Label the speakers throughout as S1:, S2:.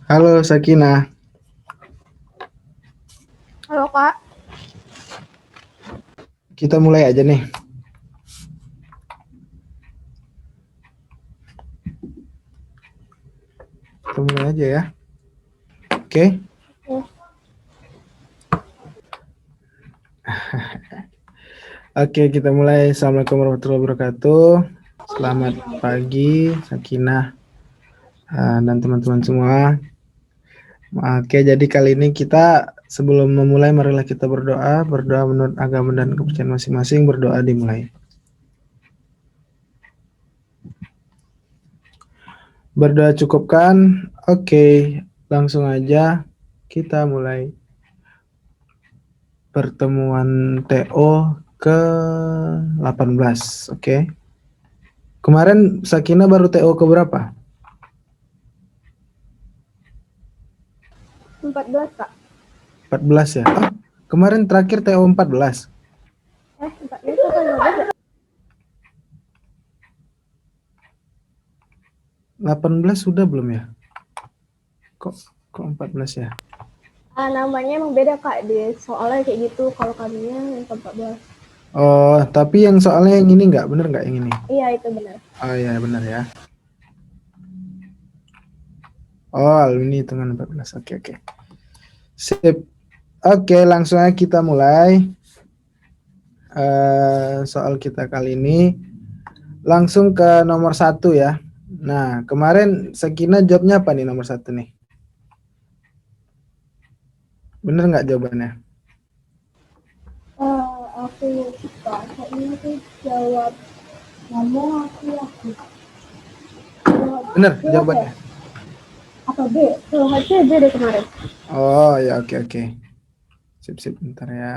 S1: Halo Sakinah,
S2: Halo Kak.
S1: kita mulai aja nih. Kita mulai aja ya. Oke. Oke, kita mulai. Assalamualaikum warahmatullahi wabarakatuh. Selamat pagi Sakinah dan teman-teman semua. Oke, jadi kali ini kita sebelum memulai marilah kita berdoa menurut agama dan kepercayaan masing-masing. Berdoa dimulai. Berdoa cukupkan. Oke, langsung aja kita mulai pertemuan TO ke-18. Oke. Kemarin Sakina baru TO ke berapa?
S2: 14 Kak.
S1: 14 ya. Oh, kemarin terakhir TO 14.
S2: 14 itu kan 15 ya?
S1: 18 sudah belum ya? Kok 14 ya?
S2: Namanya emang beda Kak, soalnya kayak gitu kalau kaminya yang 14.
S1: Oh, tapi yang soalnya yang ini nggak bener nggak yang ini?
S2: Iya itu benar.
S1: Oh iya benar ya. Oh, ini hitungan 14. Oke. Sip. Oke, langsung aja kita mulai. Soal kita kali ini langsung ke nomor 1 ya. Nah, kemarin Sakina jawabnya apa nih nomor 1 nih? Bener nggak jawabannya?
S2: Aku lupa, kayaknya tuh jawab ngomong aku.
S1: Bener jawabannya?
S2: Apa B? Harusnya B deh kemarin.
S1: Oh ya, oke. Sip, bentar ya.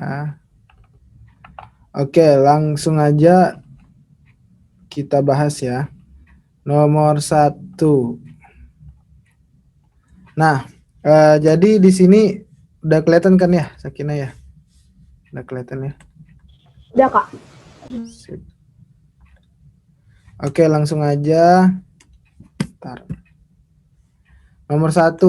S1: Oke, langsung aja kita bahas ya. Nomor 1. Nah, jadi di sini udah kelihatan kan ya, Sakina ya? Udah kelihatan ya?
S2: Udah Kak.
S1: Sip. Oke, langsung aja. Bentar. Nomor 1,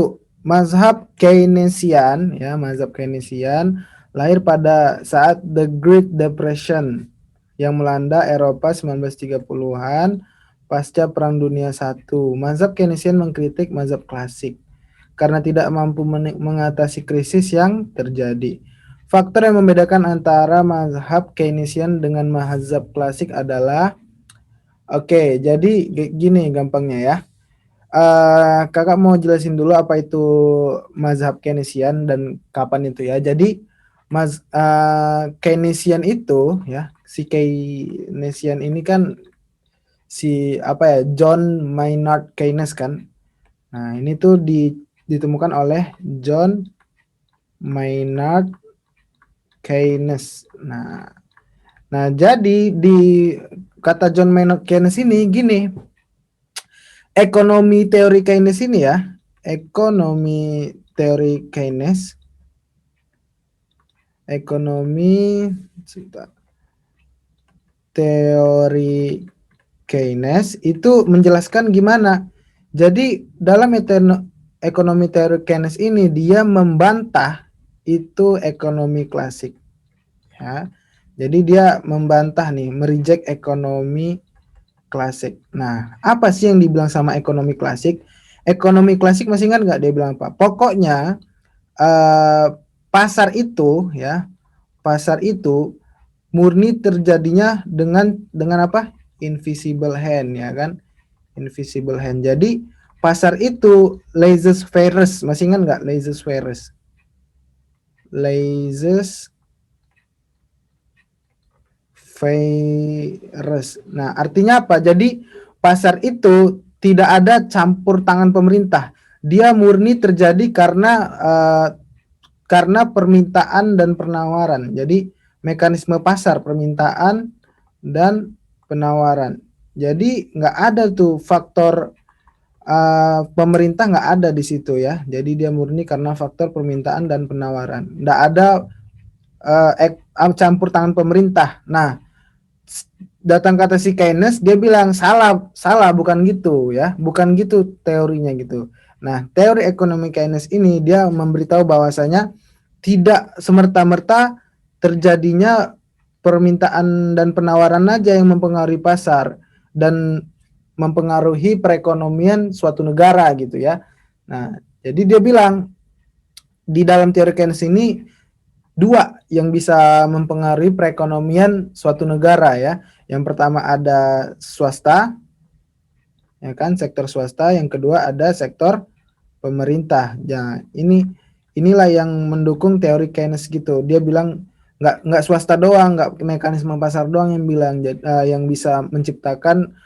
S1: mazhab Keynesian ya, mazhab Keynesian lahir pada saat The Great Depression yang melanda Eropa 1930-an pasca Perang Dunia I. Mazhab Keynesian mengkritik mazhab klasik karena tidak mampu mengatasi krisis yang terjadi. Faktor yang membedakan antara mazhab Keynesian dengan mazhab klasik adalah jadi gini gampangnya ya. Kakak mau jelasin dulu apa itu mazhab Keynesian dan kapan itu ya. Jadi Keynesian itu ya, si Keynesian ini kan si John Maynard Keynes kan. Nah, ini tuh ditemukan oleh John Maynard Keynes. Nah, jadi di kata John Maynard Keynes ini gini, ekonomi teori Keynes ini ya, ekonomi teori Keynes itu menjelaskan gimana. Jadi dalam ekonomi teori Keynes ini dia membantah itu ekonomi klasik ya. Jadi dia membantah nih, mereject ekonomi klasik. Nah, apa sih yang dibilang sama ekonomi klasik? Ekonomi klasik masih ingat nggak dia bilang apa? Pokoknya pasar itu murni terjadinya dengan apa? Invisible hand ya kan? Invisible hand. Jadi pasar itu laissez-faire, masih ingat nggak laissez-faire? Nah, artinya apa? Jadi pasar itu tidak ada campur tangan pemerintah. Dia murni terjadi karena permintaan dan penawaran. Jadi mekanisme pasar, permintaan dan penawaran. Jadi nggak ada tuh faktor pemerintah, nggak ada di situ ya. Jadi dia murni karena faktor permintaan dan penawaran. Nggak ada campur tangan pemerintah. Nah, datang kata si Keynes, dia bilang salah bukan gitu ya, bukan gitu teorinya gitu. Nah, teori ekonomi Keynes ini dia memberitahu bahwasanya tidak semerta-merta terjadinya permintaan dan penawaran aja yang mempengaruhi pasar dan mempengaruhi perekonomian suatu negara gitu ya. Nah, jadi dia bilang di dalam teori Keynes ini dua yang bisa mempengaruhi perekonomian suatu negara ya. Yang pertama ada swasta, ya kan, sektor swasta. Yang kedua ada sektor pemerintah. Ya, inilah yang mendukung teori Keynes gitu. Dia bilang nggak swasta doang, nggak mekanisme pasar doang yang bilang yang bisa menciptakan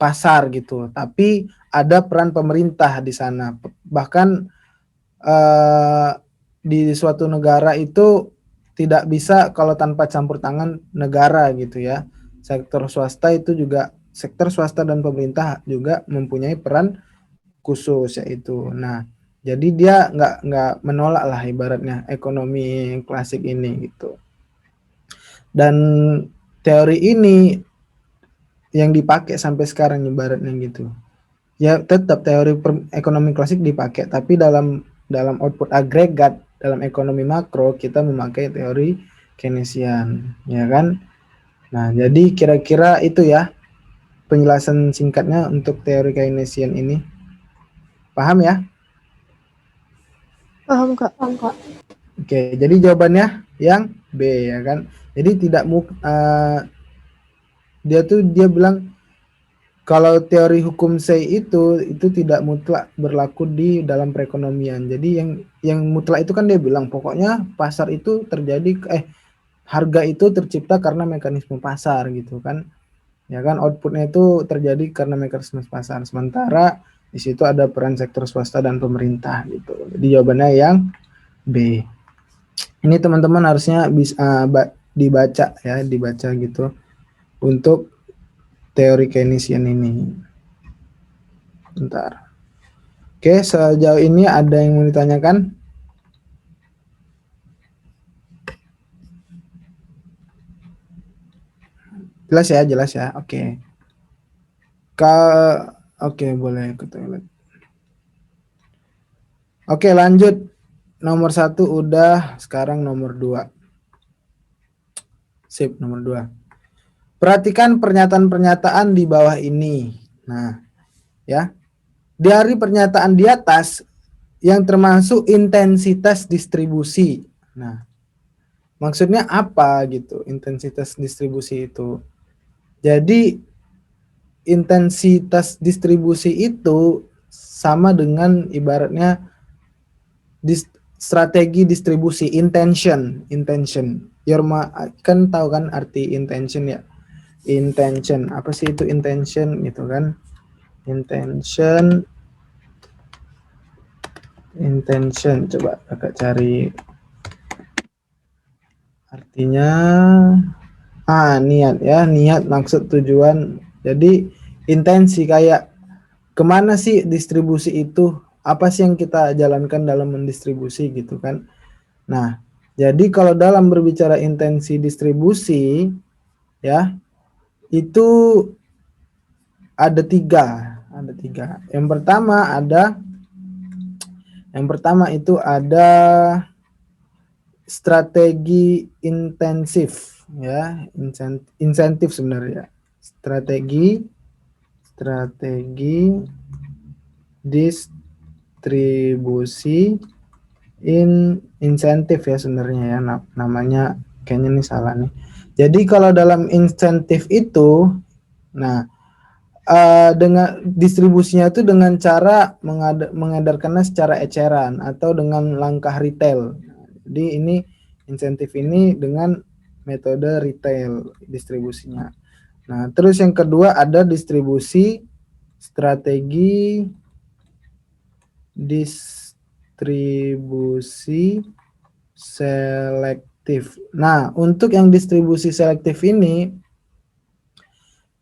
S1: pasar gitu, tapi ada peran pemerintah di sana. Bahkan di suatu negara itu tidak bisa kalau tanpa campur tangan negara gitu ya. Sektor swasta itu juga, sektor swasta dan pemerintah juga mempunyai peran khusus yaitu. Nah, jadi dia nggak menolak lah ibaratnya ekonomi klasik ini gitu. Dan teori ini yang dipakai sampai sekarang ibaratnya gitu. Ya tetap teori ekonomi klasik dipakai, tapi dalam output agregat dalam ekonomi makro kita memakai teori Keynesian, ya kan? Nah, jadi kira-kira itu ya penjelasan singkatnya untuk teori Keynesian ini. Paham ya?
S3: Paham, Kak.
S2: Paham, Kak.
S1: Oke, jadi jawabannya yang B ya kan. Jadi tidak dia bilang kalau teori hukum Say itu tidak mutlak berlaku di dalam perekonomian. Jadi yang mutlak itu kan dia bilang pokoknya pasar itu terjadi harga itu tercipta karena mekanisme pasar gitu kan. Ya kan, outputnya itu terjadi karena mekanisme pasar. Sementara di situ ada peran sektor swasta dan pemerintah gitu. Jadi jawabannya yang B. Ini teman-teman harusnya bisa dibaca ya, dibaca gitu untuk teori Keynesian ini. Bentar. Oke, sejauh ini ada yang mau ditanyakan? Jelas ya. Oke. Oke, boleh ke toilet. Oke, lanjut. Nomor 1 udah, sekarang nomor 2. Sip, nomor 2. Perhatikan pernyataan-pernyataan di bawah ini. Nah, ya. Dari pernyataan di atas yang termasuk intensitas distribusi. Nah, maksudnya apa gitu intensitas distribusi itu? Jadi intensitas distribusi itu sama dengan ibaratnya strategi distribusi, intention. Kan tahu kan arti intention ya? Intention, apa sih itu intention gitu kan? Intention, coba kakak cari artinya. Niat ya, niat, maksud, tujuan. Jadi intensi kayak kemana sih distribusi itu, apa sih yang kita jalankan dalam mendistribusi gitu kan. Nah, jadi kalau dalam berbicara intensi distribusi ya, itu ada tiga. Yang pertama itu ada strategi intensif ya, insentif sebenarnya. Strategi distribusi insentif ya sebenarnya ya, namanya kayaknya nih salah nih. Jadi kalau dalam insentif itu, nah dengan distribusinya itu dengan cara mengedarkannya secara eceran atau dengan langkah retail. Jadi ini insentif ini dengan metode retail distribusinya. Nah, terus yang kedua ada strategi distribusi selektif. Nah, untuk yang distribusi selektif ini,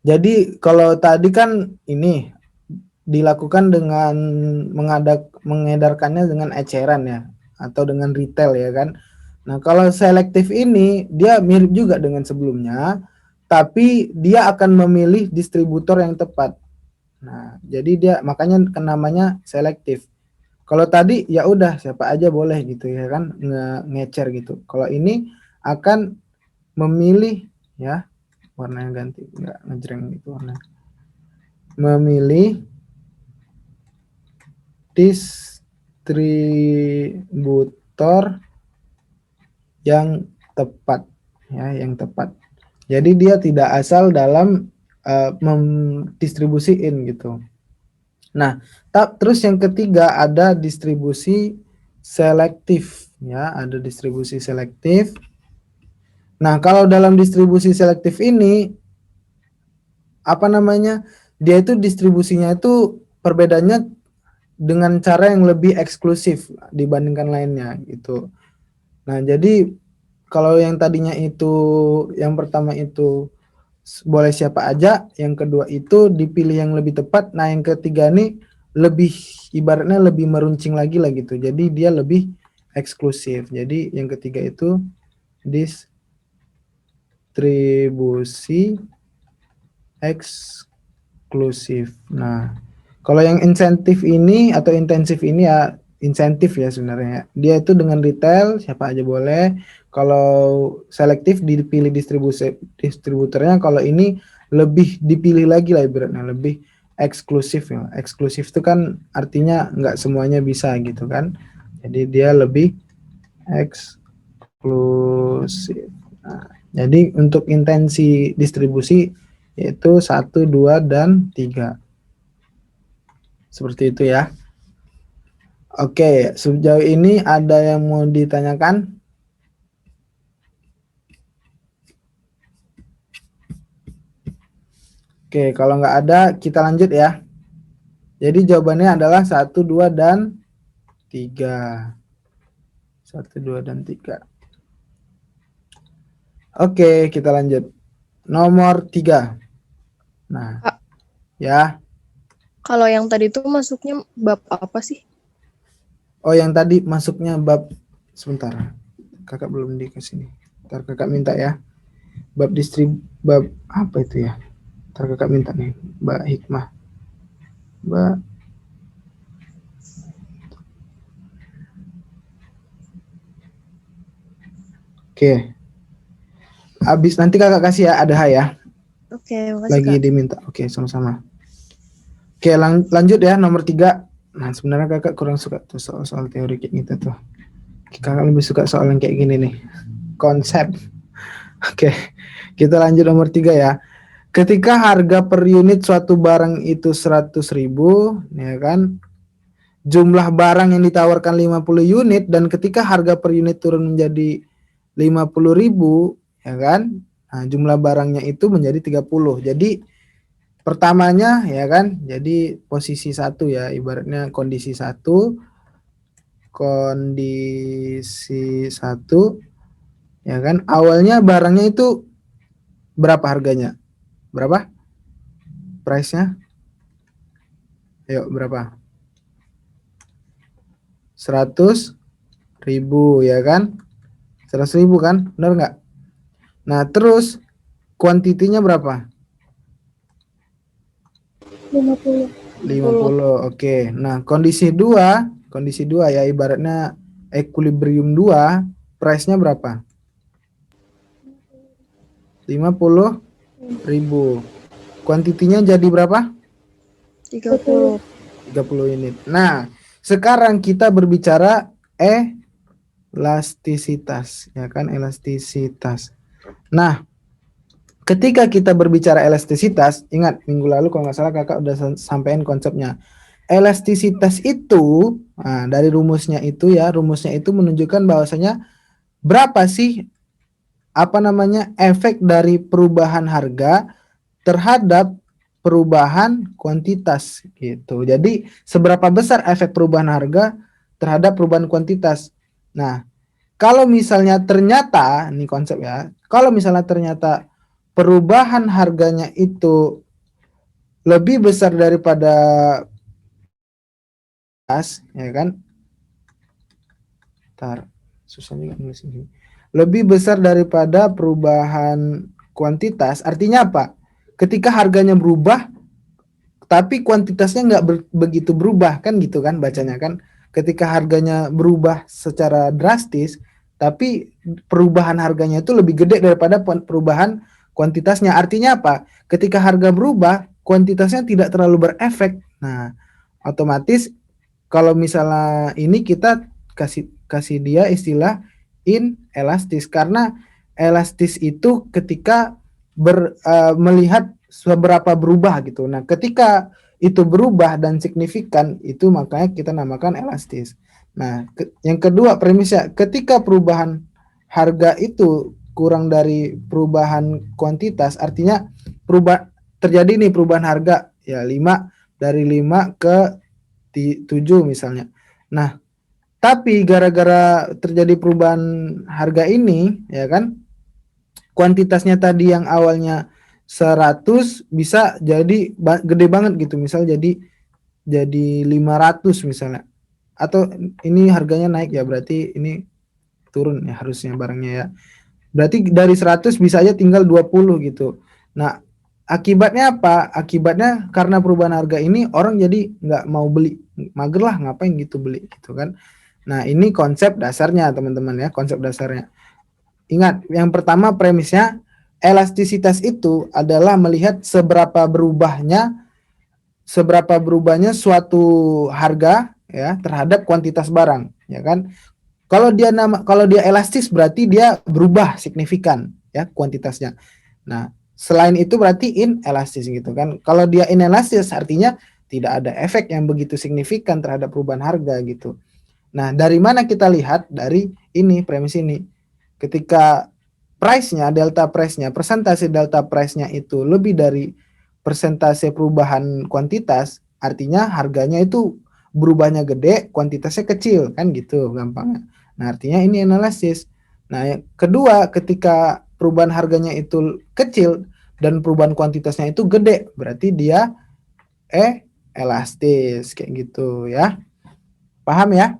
S1: jadi kalau tadi kan ini dilakukan dengan mengedarkannya dengan eceran ya, atau dengan retail ya kan. Nah, kalau selektif ini dia mirip juga dengan sebelumnya, tapi dia akan memilih distributor yang tepat. Nah, jadi dia makanya namanya selektif. Kalau tadi ya udah siapa aja boleh gitu ya kan ngecer gitu. Kalau ini akan memilih ya warnanya ganti nggak ngejreng itu warna. Memilih distributor yang tepat ya, yang tepat. Jadi dia tidak asal dalam mendistribusiin gitu. Nah, terus yang ketiga ada distribusi selektif ya, ada distribusi selektif. Nah, kalau dalam distribusi selektif ini apa namanya? Dia itu distribusinya itu perbedaannya dengan cara yang lebih eksklusif dibandingkan lainnya gitu. Nah, jadi kalau yang tadinya itu yang pertama itu boleh siapa aja, yang kedua itu dipilih yang lebih tepat. Nah, yang ketiga nih lebih ibaratnya lebih meruncing lagi lah gitu. Jadi dia lebih eksklusif. Jadi yang ketiga itu distribusi eksklusif. Nah, kalau yang insentif ini atau intensif ini ya insentif ya sebenarnya. Dia itu dengan retail siapa aja boleh. Kalau selektif dipilih distributornya. Kalau ini lebih dipilih lagi lah ibaratnya lebih eksklusif ya. Eksklusif itu kan artinya nggak semuanya bisa gitu kan. Jadi dia lebih eksklusif. Nah, jadi untuk intensi distribusi yaitu 1, 2, dan 3. Seperti itu ya. Oke, sejauh ini ada yang mau ditanyakan? Oke, kalau nggak ada kita lanjut ya. Jadi jawabannya adalah 1, 2, dan 3. 1, 2, dan 3. Oke, kita lanjut. Nomor 3. Nah,
S3: Kak,
S1: ya.
S3: kalau yang tadi tuh masuknya bab apa sih?
S1: Oh, yang tadi masuknya bab sebentar. Kakak belum dikasih nih. Ntar kakak minta ya. Bab apa itu ya? Ntar kakak minta nih, Mbak Hikmah. Mbak. Oke. Habis nanti kakak kasih ya, ada ya.
S3: Oke, makasih
S1: Lagi
S3: Kak.
S1: diminta. Oke, sama-sama. Oke, lanjut ya nomor 3. Nah, sebenarnya kakak kurang suka tuh soal teori kayak gitu tuh. Kakak lebih suka soal yang kayak gini nih. Konsep. Oke, kita lanjut nomor 3 ya. Ketika harga per unit suatu barang itu 100.000, ya kan? Jumlah barang yang ditawarkan 50 unit dan ketika harga per unit turun menjadi 50.000, ya kan? Nah, jumlah barangnya itu menjadi 30. Jadi pertamanya ya kan, jadi posisi 1 ya, ibaratnya kondisi 1 ya kan, awalnya barangnya itu berapa harganya? Berapa? Price-nya? Ayo, berapa? 100.000 ya kan? 100.000 kan? Benar nggak? Nah, terus kuantitinya berapa?
S2: 50.
S1: 50. Oke. Nah, kondisi 2 ya ibaratnya equilibrium 2, price-nya berapa? 50.000. Kuantitinya jadi berapa?
S3: 30.
S1: 30 unit. Nah, sekarang kita berbicara elastisitas, ya kan, elastisitas. Nah, ketika kita berbicara elastisitas, ingat minggu lalu kalau nggak salah kakak udah sampaikan konsepnya. Elastisitas itu, nah, dari rumusnya itu ya, rumusnya itu menunjukkan bahwasanya berapa sih apa namanya efek dari perubahan harga terhadap perubahan kuantitas gitu. Jadi seberapa besar efek perubahan harga terhadap perubahan kuantitas. Nah, kalau misalnya ternyata, ini konsep ya, kalau misalnya ternyata perubahan harganya itu lebih besar daripada ya kan? Ntar, susah juga nulis ini. Lebih besar daripada perubahan kuantitas, artinya apa? Ketika harganya berubah, tapi kuantitasnya nggak begitu berubah kan gitu kan bacanya kan. ketika harganya berubah secara drastis, tapi perubahan harganya itu lebih gede daripada perubahan kuantitasnya. Artinya apa? Ketika harga berubah, kuantitasnya tidak terlalu berefek. Nah, otomatis kalau misalnya ini kita kasih dia istilah inelastis, karena elastis itu ketika melihat seberapa berubah gitu. Nah, ketika itu berubah dan signifikan, itu makanya kita namakan elastis. Nah, yang kedua premisnya, ketika perubahan harga itu kurang dari perubahan kuantitas, artinya terjadi nih perubahan harga ya 5 dari 5 ke 7 misalnya. Nah, tapi gara-gara terjadi perubahan harga ini, ya kan, kuantitasnya tadi yang awalnya 100 bisa jadi gede banget gitu, misal jadi 500 misalnya. Atau ini harganya naik ya, berarti ini turun ya harusnya barangnya ya. Berarti dari 100 bisa aja tinggal 20 gitu. Nah, akibatnya apa? Akibatnya karena perubahan harga ini orang jadi nggak mau beli. Mager lah, ngapain gitu beli gitu kan. Nah, ini konsep dasarnya teman-teman ya, konsep dasarnya. Ingat, yang pertama premisnya elastisitas itu adalah melihat seberapa berubahnya suatu harga ya terhadap kuantitas barang, ya kan? Kalau dia elastis berarti dia berubah signifikan ya kuantitasnya. Nah, selain itu berarti inelastis gitu kan. Kalau dia inelastis artinya tidak ada efek yang begitu signifikan terhadap perubahan harga gitu. Nah, dari mana kita lihat? Dari ini, premis ini. Ketika delta price-nya, persentase delta price-nya itu lebih dari persentase perubahan kuantitas, artinya harganya itu berubahnya gede, kuantitasnya kecil, kan gitu gampangnya. Nah, artinya ini analisis. Nah, yang kedua, ketika perubahan harganya itu kecil dan perubahan kuantitasnya itu gede, berarti dia elastis kayak gitu ya. Paham ya?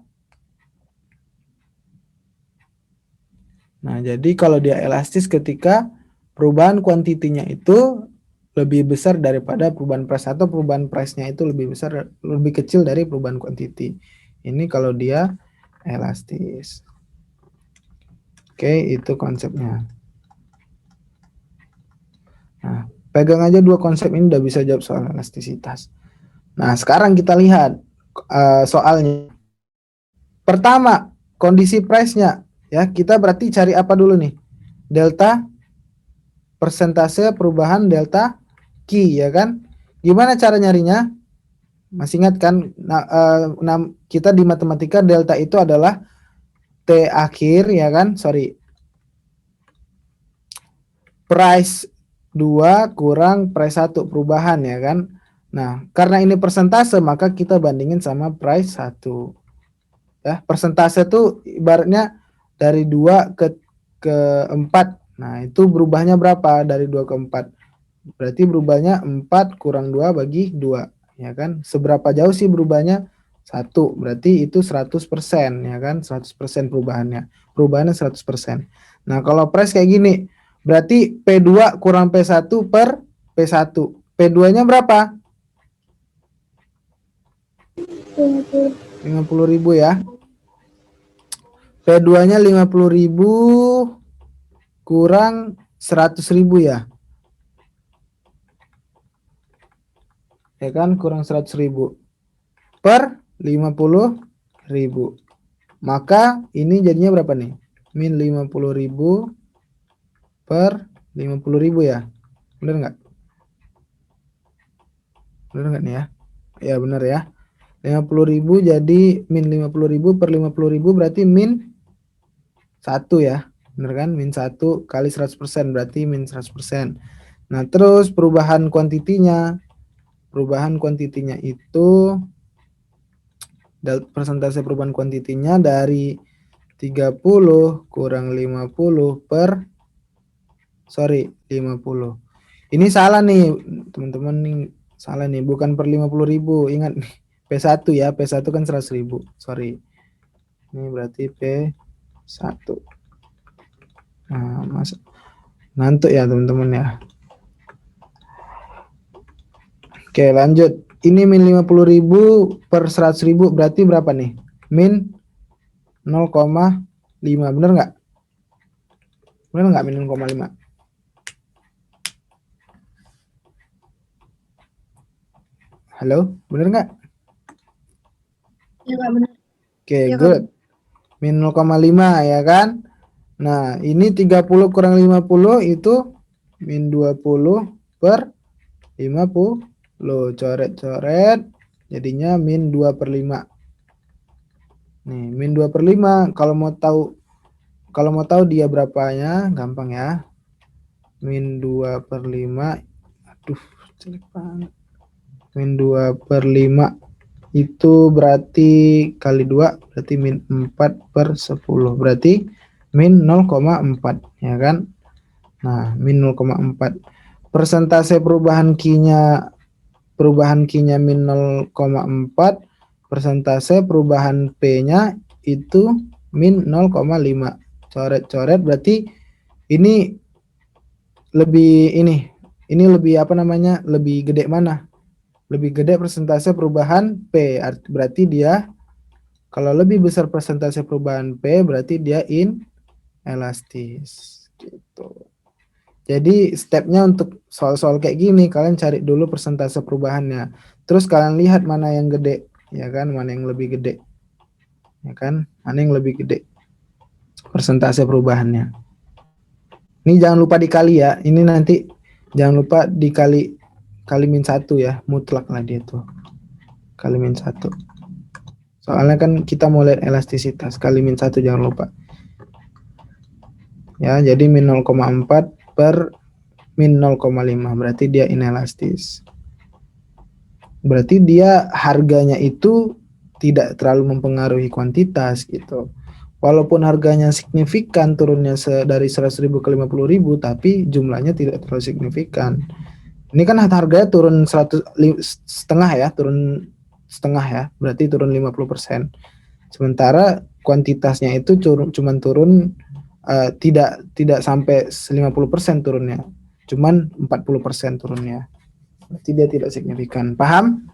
S1: Nah, jadi kalau dia elastis ketika perubahan kuantitinya itu lebih besar daripada perubahan price atau perubahan price-nya itu lebih kecil dari perubahan kuantiti. Ini kalau dia elastis. Oke, itu konsepnya. Nah, pegang aja dua konsep ini udah bisa jawab soal elastisitas. Nah, sekarang kita lihat soalnya. Pertama, kondisi price-nya. Ya, kita berarti cari apa dulu nih? Delta, persentase perubahan delta Q, ya kan? Gimana cara nyarinya? Masih ingat kan? Nah, kita di matematika delta itu adalah T akhir, ya kan? Sorry. Price 2 kurang price 1 perubahan, ya kan? Nah, karena ini persentase, maka kita bandingin sama price 1. Ya, persentase itu ibaratnya dari 2 ke 4. Nah, itu berubahnya berapa dari 2 ke 4? Berarti berubahnya 4 kurang 2 bagi 2, ya kan? Seberapa jauh sih berubahnya? 1. Berarti itu 100%, ya kan? 100% perubahannya. Perubahannya 100%. Nah, kalau price kayak gini, berarti P2 kurang P1 per P1. P2-nya berapa? 50.000 ya. P2-nya 50.000 kurang 100.000 ya. Ya kan, kurang 100.000 per 50.000. Maka ini jadinya berapa nih? Min 50.000 per 50.000 ya. Bener nggak? Bener nggak nih ya? Ya bener ya. 50.000 jadi min 50.000 per 50.000 berarti min 1 ya. Bener kan? Min 1 kali 100% berarti min 100%. Nah, terus perubahan kuantitinya. Perubahan kuantitinya itu persentase perubahan kuantitinya dari 30 kurang 50 per 50. Ini salah nih teman-teman, nih salah nih, bukan per 50.000. Ingat nih, P1 ya, P1 kan 100.000. Sorry. Ini berarti P1. Nah, ngantuk ya teman-teman ya. Oke, lanjut. Ini min 50.000 per 100.000 berarti berapa nih? min 0,5. Bener nggak? Bener nggak min 0,5? Halo, bener nggak?
S3: Ya Kak, benar.
S1: Oke,
S3: Ya Kak,
S1: good. Min 0,5 ya kan? Nah, ini 30 kurang 50 itu min 20 per 50. Coret-coret. Jadinya min 2/5. Nih, min 2/5. Kalau mau tahu dia berapanya, gampang ya. Min 2/5. Aduh, jelek banget. Min 2/5 itu berarti kali 2 berarti min 4/10. Berarti min 0,4 ya kan? Nah, min 0,4. Persentase perubahan Q-nya min 0,4, persentase perubahan P-nya itu min 0,5. Coret-coret berarti ini lebih apa namanya? Lebih gede mana? Lebih gede persentase perubahan P. Berarti dia kalau lebih besar persentase perubahan P berarti dia inelastis gitu. Jadi stepnya untuk soal-soal kayak gini kalian cari dulu persentase perubahannya. Terus kalian lihat mana yang gede, ya kan? Mana yang lebih gede. Ya kan? Mana yang lebih gede persentase perubahannya. Ini jangan lupa dikali ya. Ini nanti jangan lupa dikali min 1 ya, mutlak lah dia tuh. Kali min 1. Soalnya kan kita mau lihat elastisitas, kali min 1 jangan lupa. Ya, jadi min 0,4 per min 0,5 berarti dia inelastis. Berarti dia harganya itu tidak terlalu mempengaruhi kuantitas gitu. Walaupun harganya signifikan turunnya dari 100.000 ke 50.000, tapi jumlahnya tidak terlalu signifikan. Ini kan harganya turun setengah ya, berarti turun 50%. Sementara kuantitasnya itu cuma turun tidak sampai 50% turunnya, cuman 40% turunnya. Berarti dia tidak signifikan. Paham?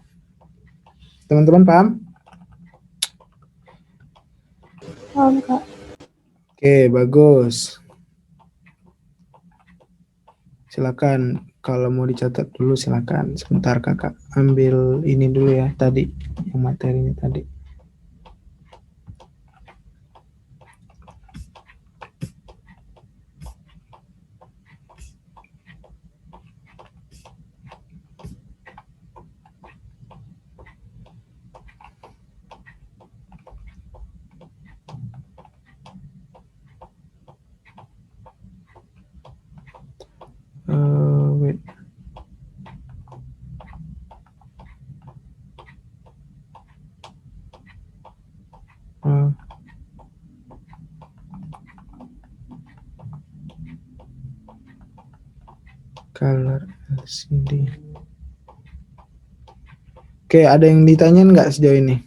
S1: Teman-teman paham?
S2: Paham, Kak.
S1: Oke, bagus. Silakan kalau mau dicatat dulu silakan. Sebentar Kakak ambil ini dulu ya tadi, yang materinya tadi. Wait. Color LCD. Oke, ada yang ditanyain nggak sejauh ini?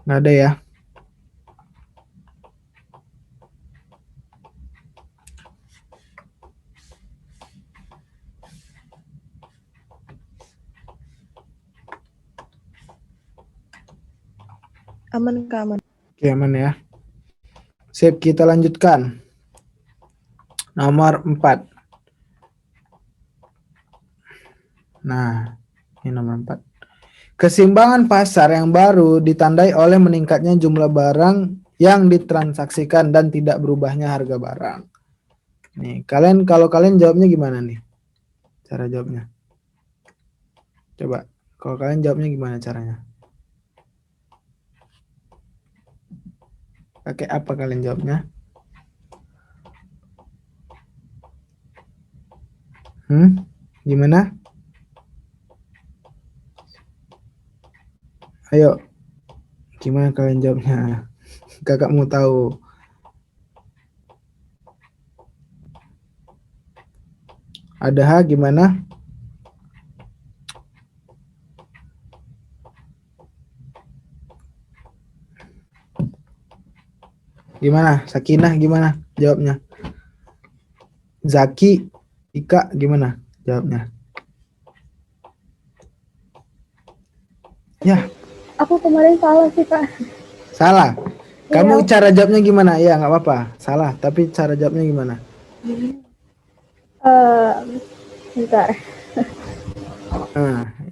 S1: Nggak ada ya?
S3: Aman Kak, aman.
S1: Oke, aman ya. Sip, kita lanjutkan. Nomor 4. Nah, ini nomor 4. Keseimbangan pasar yang baru ditandai oleh meningkatnya jumlah barang yang ditransaksikan dan tidak berubahnya harga barang. Nih, kalau kalian jawabnya gimana nih? Cara jawabnya. Coba, kalau kalian jawabnya gimana caranya? Pakai apa kalian jawabnya? Gimana? Ayo, gimana kalian jawabnya? Kakak mau tahu. Ada gimana? Gimana? Sakinah gimana jawabnya? Zaki, Ika gimana jawabnya? Ya.
S2: Aku kemarin salah sih Kak.
S1: Salah. Kamu
S2: Iya.
S1: cara jawabnya gimana? Ya nggak apa-apa. Salah, tapi cara jawabnya gimana?
S2: Eh, bentar.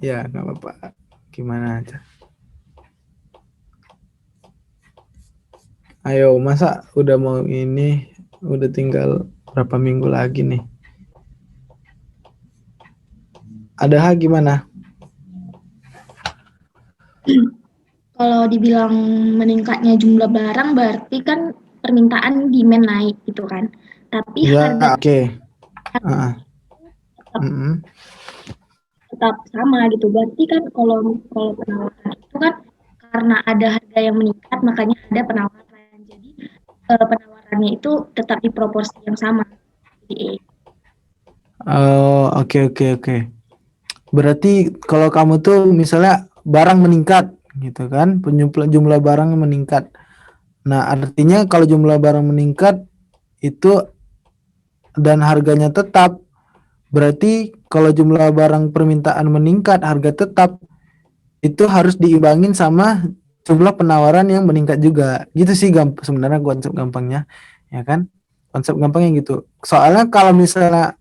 S1: Ya nggak apa-apa. Gimana aja. Ayo, masa udah mau ini, udah tinggal berapa minggu lagi nih? Ada hal gimana?
S4: Kalau dibilang meningkatnya jumlah barang berarti kan permintaan demand naik gitu kan. Tapi
S1: Ya,
S4: harga
S1: oke. Ah,
S4: tetap,
S1: mm-mm.
S4: tetap sama gitu. Berarti kan kalau kalau penawaran itu kan karena ada harga yang meningkat makanya ada penawaran. Jadi penawarannya itu tetap di proporsi yang sama. Jadi,
S1: Oh, oke oke oke. Berarti kalau kamu tuh misalnya barang meningkat gitu kan, jumlah barang meningkat. Nah, artinya kalau jumlah barang meningkat itu dan harganya tetap, berarti kalau jumlah barang permintaan meningkat, harga tetap, itu harus diimbangin sama jumlah penawaran yang meningkat juga. Gitu sih sebenarnya konsep gampangnya, ya kan? Konsep gampangnya gitu. Soalnya kalau misalnya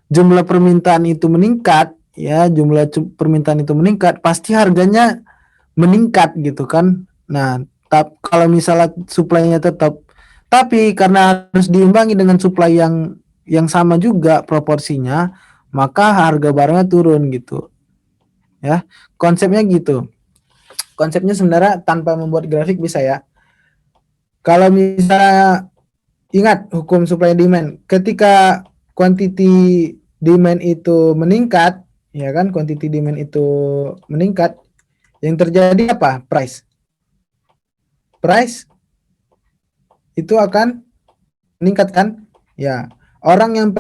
S1: jumlah permintaan itu meningkat, ya jumlah permintaan itu meningkat, pasti harganya meningkat gitu kan. Nah, kalau misalnya supply-nya tetap, tapi karena harus diimbangi dengan supply yang sama juga proporsinya, maka harga barangnya turun gitu. Ya, konsepnya gitu. Konsepnya sebenarnya tanpa membuat grafik bisa ya. Kalau misalnya ingat hukum supply demand, ketika quantity demand itu meningkat, ya kan, quantity demand itu meningkat, yang terjadi apa? Price itu akan meningkat kan? Ya, orang yang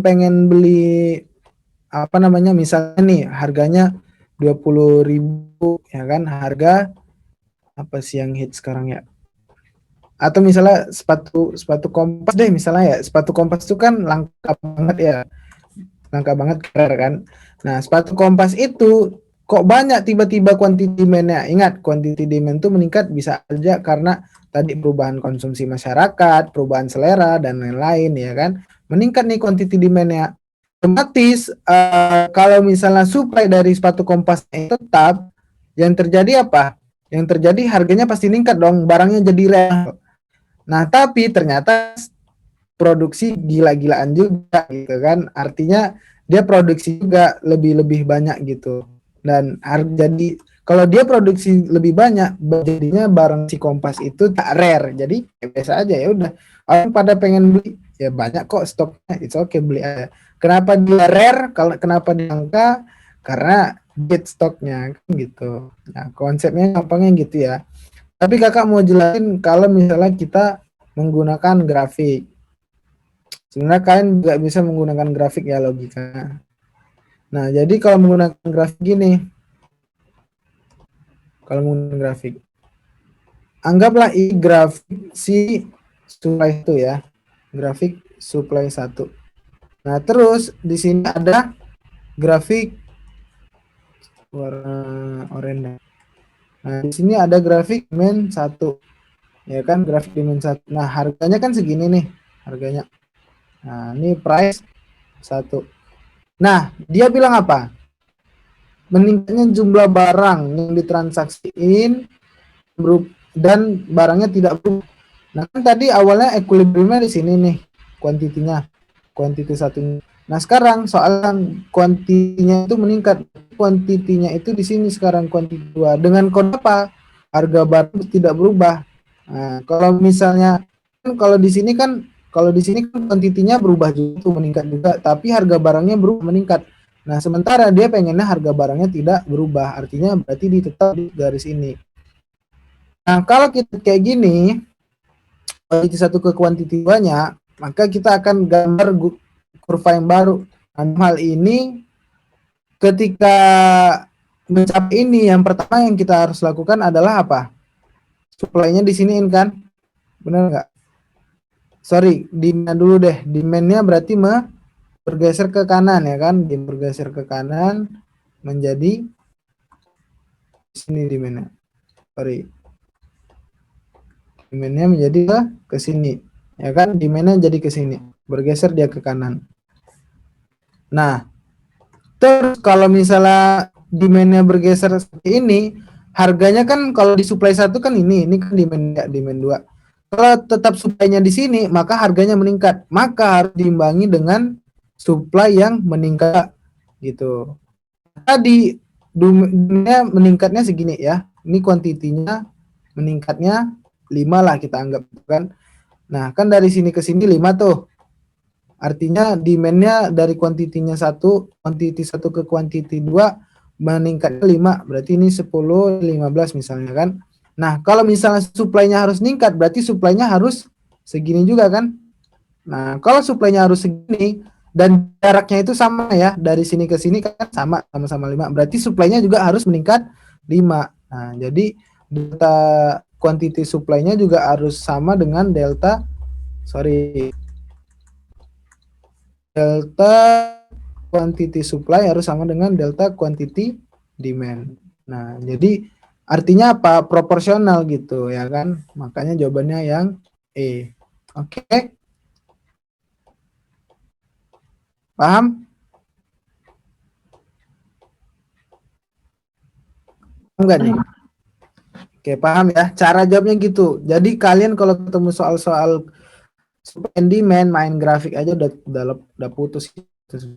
S1: pengen beli apa namanya, misalnya nih harganya 20.000 ya kan, harga apa sih yang hit sekarang ya? Atau misalnya sepatu sepatu Kompas deh, misalnya ya, sepatu Kompas itu kan langka banget ya, langka banget, keren kan. Nah, sepatu Kompas itu kok banyak tiba-tiba quantity demand-nya. Ingat, quantity demand itu meningkat bisa aja karena tadi perubahan konsumsi masyarakat, perubahan selera dan lain-lain ya kan. Meningkat nih quantity demand-nya. Otomatis kalau misalnya supply dari sepatu Kompas tetap, yang terjadi apa? Yang terjadi harganya pasti meningkat dong, barangnya jadi rare. Nah, tapi ternyata produksi gila-gilaan juga gitu kan, artinya dia produksi juga lebih banyak gitu, dan jadi kalau dia produksi lebih banyak jadinya barang si Kompas itu tak rare, jadi ya biasa aja, ya udah orang pada pengen beli, ya banyak kok stoknya, it's okay, beli aja. Kenapa dia rare, kalau kenapa dia langka, karena dead stoknya kan gitu. Nah, konsepnya gampangnya gitu ya, tapi kakak mau jelasin kalau misalnya kita menggunakan grafik. Sebenarnya kalian juga bisa menggunakan grafik ya, logika. Nah, jadi kalau menggunakan grafik gini, kalau menggunakan grafik, anggaplah ini grafik si supply itu ya, grafik supply 1. Nah, terus di sini ada grafik warna oranye. Nah, di sini ada grafik demand 1. Ya kan, grafik demand 1. Nah, harganya kan segini nih, harganya. Nah, ini price 1. Nah, dia bilang apa? Meningkatnya jumlah barang yang ditransaksiin dan barangnya tidak berubah. Nah, kan tadi awalnya equilibriumnya di sini nih, kuantitinya, kuantiti satunya. Nah, sekarang soal kuantitinya itu meningkat, kuantitinya itu di sini sekarang kuantiti 2. Dengan kode apa? Harga barang tidak berubah. Nah, kalau misalnya kan kalau di sini kan kuantitinya berubah juga tuh, meningkat juga, tapi harga barangnya berubah, meningkat. Nah, sementara dia pengennya harga barangnya tidak berubah, artinya berarti ditetap di garis ini. Nah, kalau kita kayak gini, kuantiti 1 ke kuantiti 2-nya, maka kita akan gambar kurva yang baru. Nah, dalam hal ini, ketika mencapai ini, yang pertama yang kita harus lakukan adalah apa? Supply-nya di sini kan? Benar nggak? Sorry, demand dulu deh. Demand-nya berarti bergeser ke kanan ya kan? Bergeser ke kanan menjadi Sini demand-nya. Sorry. Demand-nya menjadi ke sini. Ya kan? Demand-nya jadi ke sini. Bergeser dia ke kanan. Nah, terus kalau misalnya demand-nya bergeser seperti ini, harganya kan kalau di supply satu kan ini kan demand 2. Kalau tetap supply-nya di sini, maka harganya meningkat. Maka harus diimbangi dengan supply yang meningkat gitu. Tadi demand-nya meningkatnya segini ya. Ini kuantitinya meningkatnya 5 lah kita anggap kan. Nah, kan dari sini ke sini 5 tuh. Artinya demand-nya dari kuantitinya 1, kuantiti 1 ke kuantiti 2 meningkatnya 5. Berarti ini 10, 15 misalnya kan. Nah, kalau misalnya supply-nya harus meningkat, berarti supply-nya harus segini juga kan. Nah, kalau supply-nya harus segini dan jaraknya itu sama ya, dari sini ke sini kan sama-sama 5. Berarti supply-nya juga harus meningkat 5. Nah, jadi delta quantity supply-nya juga harus sama dengan delta quantity supply harus sama dengan delta quantity demand. Nah, jadi artinya apa? Proporsional gitu ya kan. Makanya jawabannya yang E. Oke. Paham? Enggak nih? Oke, paham ya. Cara jawabnya gitu. Jadi kalian kalau ketemu soal-soal supply and demand, main grafik aja udah putus.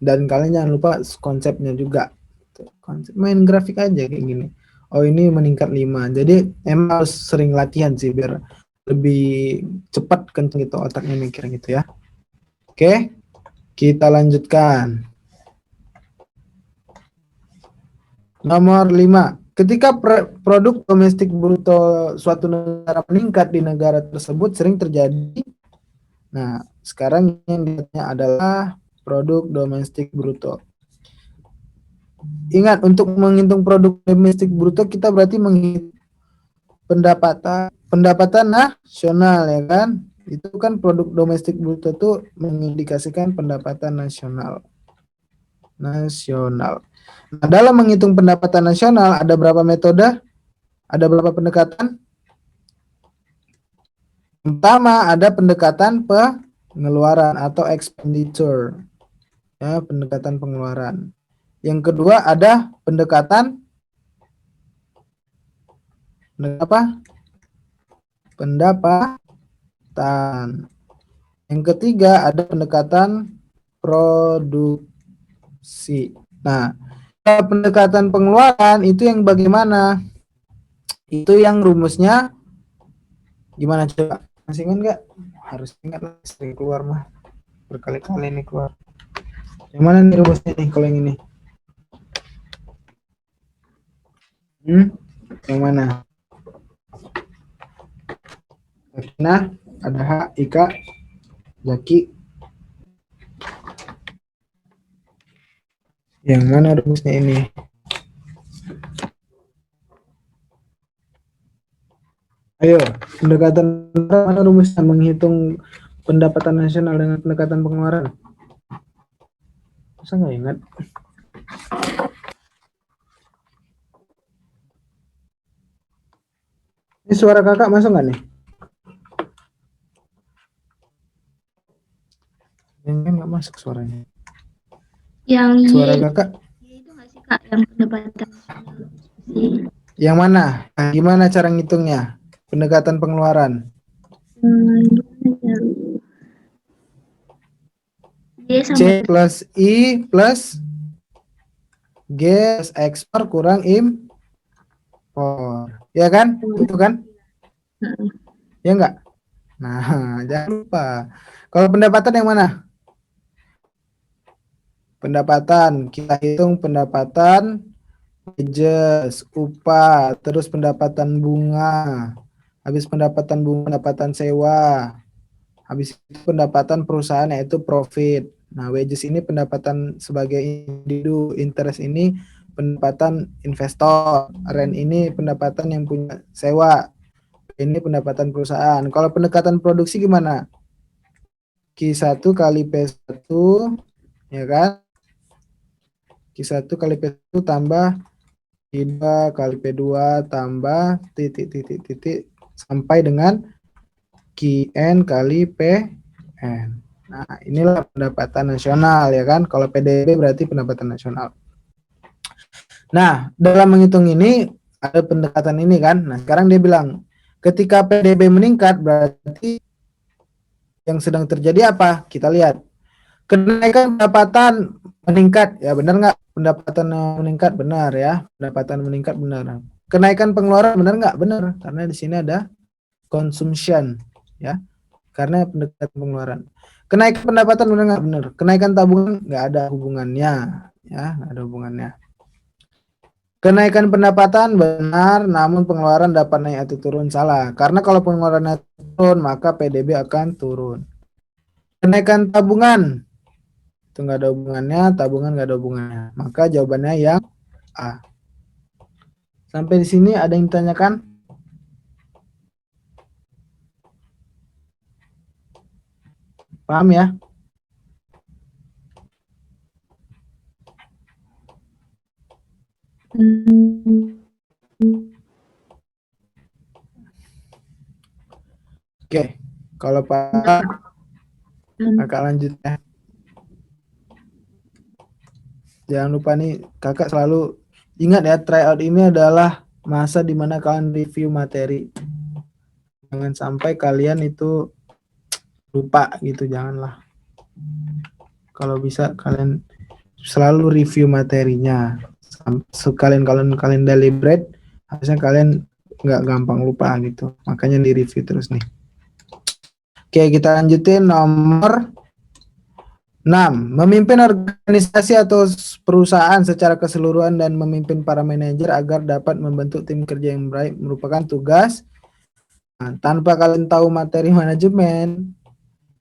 S1: Dan kalian jangan lupa konsepnya juga. Konsep main grafik aja kayak gini. Oh, ini meningkat 5. Jadi emang harus sering latihan sih biar lebih cepat kenceng gitu otaknya mikir gitu ya. Oke, kita lanjutkan. Nomor 5. Ketika produk domestik bruto suatu negara meningkat di negara tersebut sering terjadi. Nah, sekarang yang dilihatnya adalah produk domestik bruto. Ingat, untuk menghitung produk domestik bruto kita berarti menghitung pendapatan nasional ya kan. Itu kan produk domestik bruto itu mengindikasikan pendapatan nasional. Nah, dalam menghitung pendapatan nasional ada berapa metode? Ada berapa pendekatan? Pertama, ada pendekatan pengeluaran atau expenditure. Ya, pendekatan pengeluaran. Yang kedua ada pendekatan apa? Pendapatan. Yang ketiga ada pendekatan produksi. Nah, pendekatan pengeluaran itu yang bagaimana? Itu yang rumusnya gimana coba? Masih ingat nggak? Harus ingat lah, sering keluar mah. Berkali-kali ini keluar. Yang mana nih rumusnya nih kalau yang ini? Yang mana? Nah, ada H, Ika, Zaki. Yang mana rumusnya ini? Ayo, pendekatan mana rumusnya menghitung pendapatan nasional dengan pendekatan pengeluaran? Masa nggak ingat? Ini suara kakak masuk nggak nih? Yang nggak masuk suaranya.
S4: Yang
S1: Suara kakak?
S4: itu nggak sih Kak, yang pendapatan nasional.
S1: Yang mana? Nah, gimana cara ngitungnya? Pendekatan pengeluaran. C plus I plus G plus ekspor kurang impor. Ya kan? Itu kan? Ya enggak? Nah, jangan lupa. Kalau pendapatan yang mana? Pendapatan, kita hitung pendapatan wages, upah, terus pendapatan bunga. Habis pendapatan bunga, pendapatan sewa. Habis itu pendapatan perusahaan yaitu profit. Nah, wages ini pendapatan sebagai individu, interest ini pendapatan investor, rent ini pendapatan yang punya sewa, ini pendapatan perusahaan. Kalau pendekatan produksi gimana? Q1 kali P1, ya kan? Q1 kali P1 tambah P2 kali P2 tambah titik sampai dengan QN kali PN. Nah, inilah pendapatan nasional ya kan. Kalau PDB berarti pendapatan nasional. Nah, dalam menghitung ini ada pendekatan ini kan. Nah, sekarang dia bilang ketika PDB meningkat berarti yang sedang terjadi apa? Kita lihat. Kenaikan pendapatan meningkat, ya benar nggak? Pendapatan meningkat benar ya. Pendapatan meningkat benar. Kenaikan pengeluaran benar nggak? Benar, karena di sini ada consumption ya. Karena pendekatan pengeluaran. Kenaikan pendapatan benar nggak? Benar. Kenaikan tabungan nggak ada hubungannya, ya nggak ada hubungannya. Kenaikan pendapatan benar, namun pengeluaran dapat naik atau turun salah. Karena kalau pengeluarannya turun, maka PDB akan turun. Kenaikan tabungan itu nggak ada hubungannya, tabungan nggak ada hubungannya. Maka jawabannya yang A. Sampai di sini ada yang ditanyakan? Paham ya? Oke, kalau Pak kakak lanjut ya. Jangan lupa nih, kakak selalu ingat ya, tryout ini adalah masa dimana kalian review materi. Jangan sampai kalian itu lupa gitu, janganlah. Kalau bisa kalian selalu review materinya. Sekalian kalian deliberate, harusnya kalian nggak gampang lupa gitu. Makanya di review terus nih. Oke, kita lanjutin nomor 6. Memimpin organisasi atau perusahaan secara keseluruhan dan memimpin para manajer agar dapat membentuk tim kerja yang baik merupakan tugas. Nah, tanpa kalian tahu materi manajemen,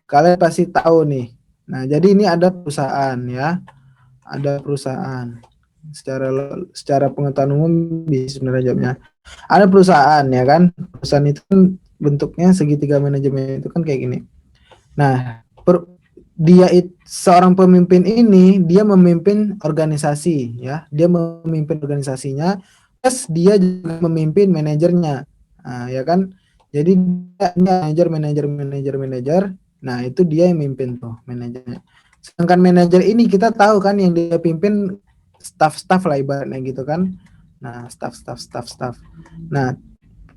S1: kalian pasti tahu nih. Nah, jadi ini ada perusahaan ya. Ada perusahaan. Secara pengetahuan umum bisa sebenarnya jawabnya. Ada perusahaan ya kan. Perusahaan itu kan bentuknya segitiga manajemen itu kan kayak gini. Nah, seorang pemimpin ini dia memimpin organisasi ya, dia memimpin organisasinya, plus dia juga memimpin manajernya, nah, ya kan, jadi dia manajer. Nah itu dia yang mimpin tuh manajernya. Sedangkan manajer ini kita tahu kan yang dia pimpin staff lah ibaratnya gitu kan. Nah staff. Nah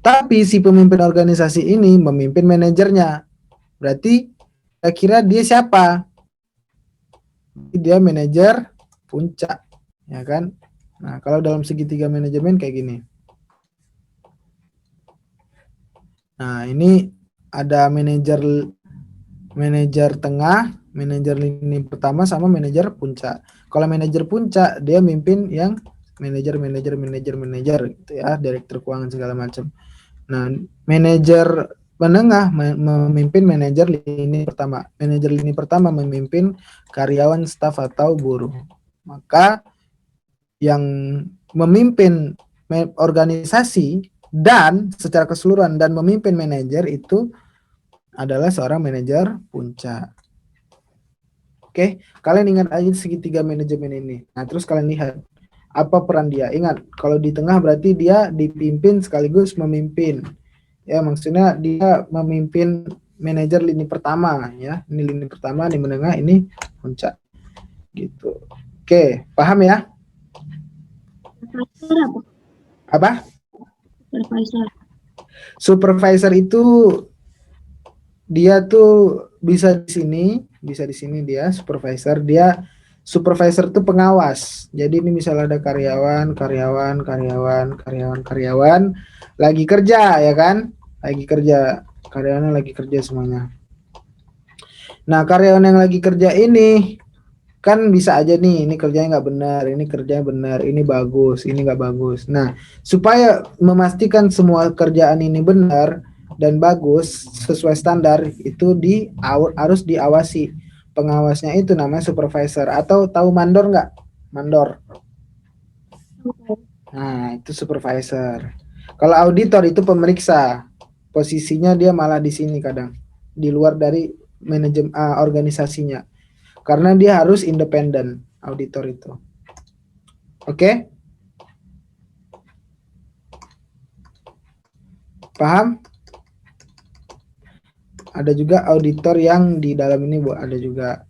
S1: tapi si pemimpin organisasi ini memimpin manajernya, berarti kira-kira dia siapa? Dia manajer puncak, ya kan? Nah, kalau dalam segitiga manajemen kayak gini. Nah, ini ada manajer tengah, manajer lini pertama sama manajer puncak. Kalau manajer puncak dia mimpin yang manajer gitu ya, direktur keuangan segala macam. Nah, manajer menengah memimpin manajer lini pertama. Manajer lini pertama memimpin karyawan, staf atau buruh. Maka yang memimpin organisasi dan secara keseluruhan dan memimpin manajer itu adalah seorang manajer puncak. Oke, kalian ingat aja segitiga manajemen ini. Nah, terus kalian lihat apa peran dia. Ingat, kalau di tengah berarti dia dipimpin sekaligus memimpin. Ya, maksudnya dia memimpin manajer lini pertama ya. Ini lini pertama, di menengah, ini puncak. Gitu. Oke, paham ya?
S4: Supervisor
S1: Apa?
S4: Supervisor.
S1: Supervisor itu dia tuh bisa di sini dia supervisor. Supervisor itu pengawas. Jadi ini misalnya ada karyawan lagi kerja ya kan? Karyawannya lagi kerja semuanya. Nah, karyawan yang lagi kerja ini kan bisa aja nih, ini kerjanya nggak benar, ini kerjanya benar, ini bagus, ini nggak bagus. Nah, supaya memastikan semua kerjaan ini benar dan bagus sesuai standar itu harus diawasi. Pengawasnya itu namanya supervisor. Atau tahu mandor nggak? Mandor. Nah, itu supervisor. Kalau auditor itu pemeriksa. Posisinya dia malah di sini kadang, di luar dari manajemen organisasinya. Karena dia harus independen, auditor itu. Oke? Paham? Ada juga auditor yang di dalam ini, Bu, ada juga.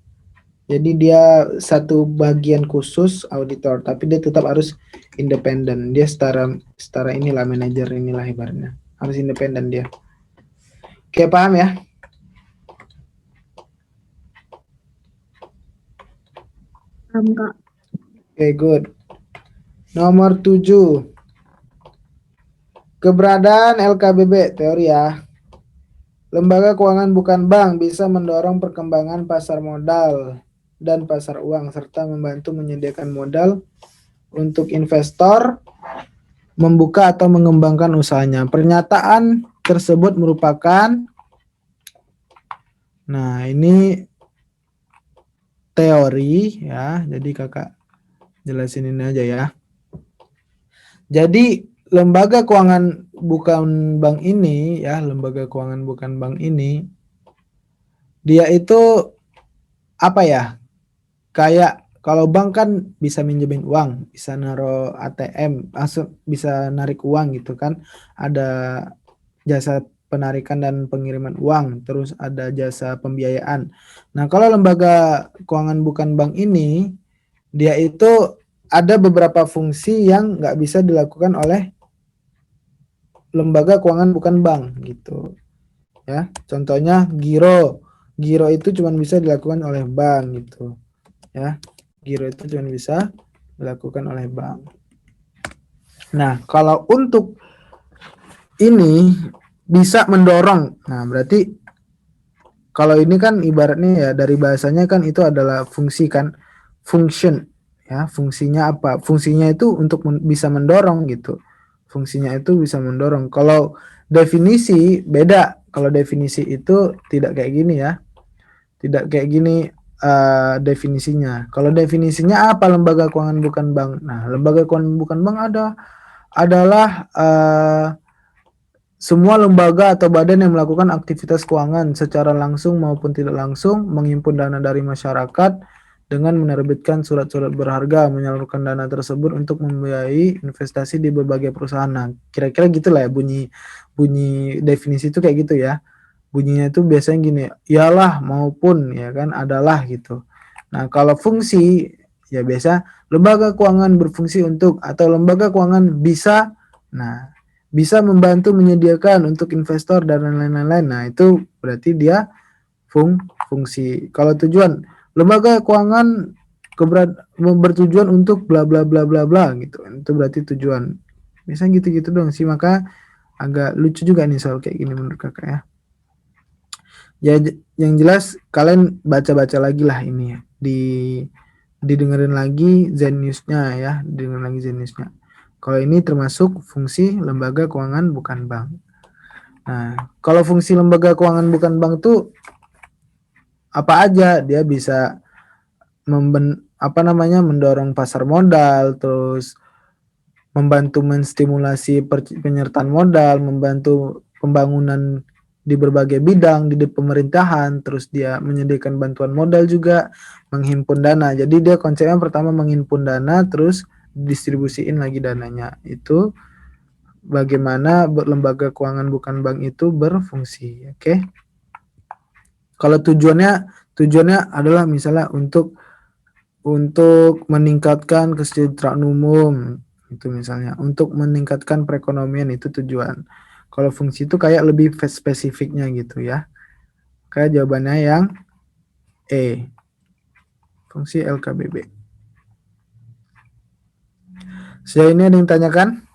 S1: Jadi dia satu bagian khusus auditor, tapi dia tetap harus independen. Dia setara inilah manajer inilah ibaratnya. Harus independen dia. Oke, paham ya?
S4: Kak.
S1: Oke, good. Nomor 7. Keberadaan LKBB, teori ya. Lembaga keuangan bukan bank bisa mendorong perkembangan pasar modal dan pasar uang serta membantu menyediakan modal untuk investor membuka atau mengembangkan usahanya. Pernyataan tersebut merupakan, nah ini teori ya, jadi kakak jelasin ini aja ya. Jadi lembaga keuangan bukan bank ini ya, lembaga keuangan bukan bank ini, dia itu apa ya? Kayak kalau bank kan bisa minjemin uang, bisa naro ATM, langsung bisa narik uang gitu kan. Ada jasa penarikan dan pengiriman uang, terus ada jasa pembiayaan. Nah, kalau lembaga keuangan bukan bank ini, dia itu ada beberapa fungsi yang nggak bisa dilakukan oleh lembaga keuangan bukan bank gitu ya. Contohnya giro itu cuma bisa dilakukan oleh bank gitu ya. Giro itu cuma bisa dilakukan oleh bank. Nah, kalau untuk ini bisa mendorong, nah berarti kalau ini kan ibaratnya ya, dari bahasanya kan itu adalah fungsi kan, function ya. Fungsinya apa? Fungsinya itu untuk bisa mendorong gitu. Fungsinya itu bisa mendorong. Kalau definisi beda. Kalau definisi itu tidak kayak gini ya. Tidak kayak gini definisinya. Kalau definisinya apa lembaga keuangan bukan bank? Nah, lembaga keuangan bukan bank adalah semua lembaga atau badan yang melakukan aktivitas keuangan secara langsung maupun tidak langsung, menghimpun dana dari masyarakat dengan menerbitkan surat-surat berharga, menyalurkan dana tersebut untuk membiayai investasi di berbagai perusahaan. Nah, kira-kira gitulah ya bunyi definisi itu kayak gitu ya. Bunyinya itu biasanya gini, ialah maupun ya kan, adalah gitu. Nah, kalau fungsi ya biasa lembaga keuangan berfungsi untuk, atau lembaga keuangan bisa, nah bisa membantu menyediakan untuk investor dan lain-lain. Nah, itu berarti dia fungsi. Kalau tujuan, lembaga keuangan bertujuan untuk bla bla bla bla bla gitu. Itu berarti tujuan. Misalnya gitu-gitu dong sih, maka agak lucu juga nih soal kayak gini menurut kakak ya. Ya yang jelas kalian baca-baca lagi lah ini ya. Didengerin lagi Zenius-nya ya, didengerin lagi Zenius-nya. Kalau ini termasuk fungsi lembaga keuangan bukan bank. Nah, kalau fungsi lembaga keuangan bukan bank tuh apa aja? Dia bisa mendorong pasar modal, terus membantu menstimulasi penyertaan modal, membantu pembangunan di berbagai bidang di pemerintahan, terus dia menyediakan bantuan modal juga, menghimpun dana. Jadi dia konsepnya pertama menghimpun dana, terus distribusiin lagi dananya. Itu bagaimana lembaga keuangan bukan bank itu berfungsi, oke? Kalau tujuannya adalah misalnya untuk meningkatkan kesejahteraan umum, itu misalnya untuk meningkatkan perekonomian, itu tujuan. Kalau fungsi itu kayak lebih spesifiknya gitu ya. Kayak jawabannya yang E. Fungsi LKBB. Sejauh ini ada yang tanyakan?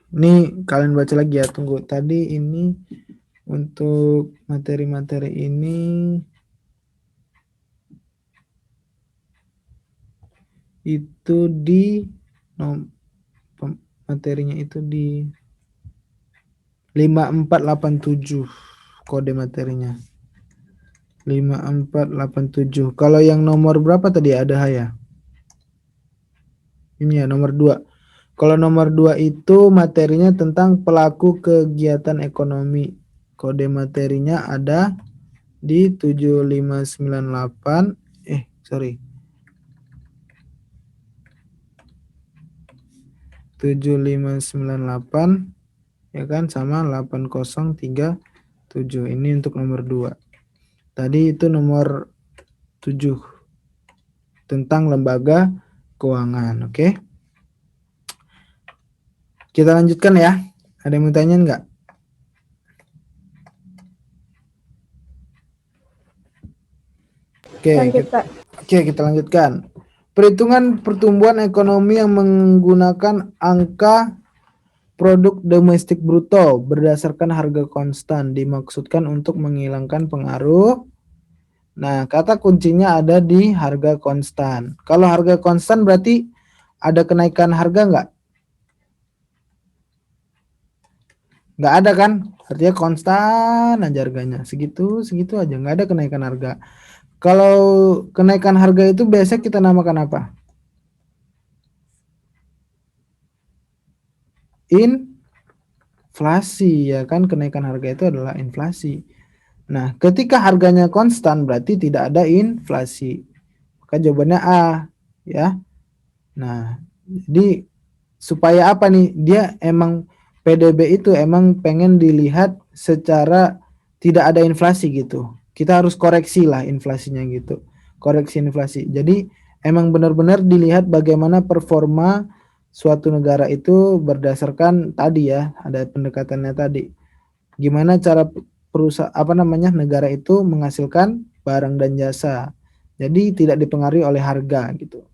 S1: Ini kalian baca lagi ya, tunggu. Tadi ini untuk materi-materi ini itu di materinya itu di 5487 kode materinya. 5487. Kalau yang nomor berapa tadi ada ya? Ini ya nomor 2. Kalau nomor 2 itu materinya tentang pelaku kegiatan ekonomi. Kode materinya ada di 7598. Sorry. 7598 ya kan, sama 8037. Ini untuk nomor 2. Tadi itu nomor 7 tentang lembaga keuangan. Oke. Kita lanjutkan ya. Ada yang mau tanya nggak?
S2: Lanjut, Kak.
S1: Oke, kita lanjutkan. Perhitungan pertumbuhan ekonomi yang menggunakan angka produk domestik bruto berdasarkan harga konstan dimaksudkan untuk menghilangkan pengaruh. Nah, kata kuncinya ada di harga konstan. Kalau harga konstan berarti ada kenaikan harga nggak? Nggak ada kan? Artinya konstan aja harganya. Segitu aja. Nggak ada kenaikan harga. Kalau kenaikan harga itu biasa kita namakan apa? Inflasi, ya kan? Kenaikan harga itu adalah inflasi. Nah, ketika harganya konstan berarti tidak ada inflasi. Maka jawabannya A, ya. Nah, jadi supaya apa nih? Dia emang PDB itu emang pengen dilihat secara tidak ada inflasi gitu. Kita harus koreksi lah inflasinya gitu. Koreksi inflasi. Jadi emang benar-benar dilihat bagaimana performa suatu negara itu berdasarkan tadi ya, ada pendekatannya tadi. Gimana cara negara itu menghasilkan barang dan jasa. Jadi tidak dipengaruhi oleh harga gitu.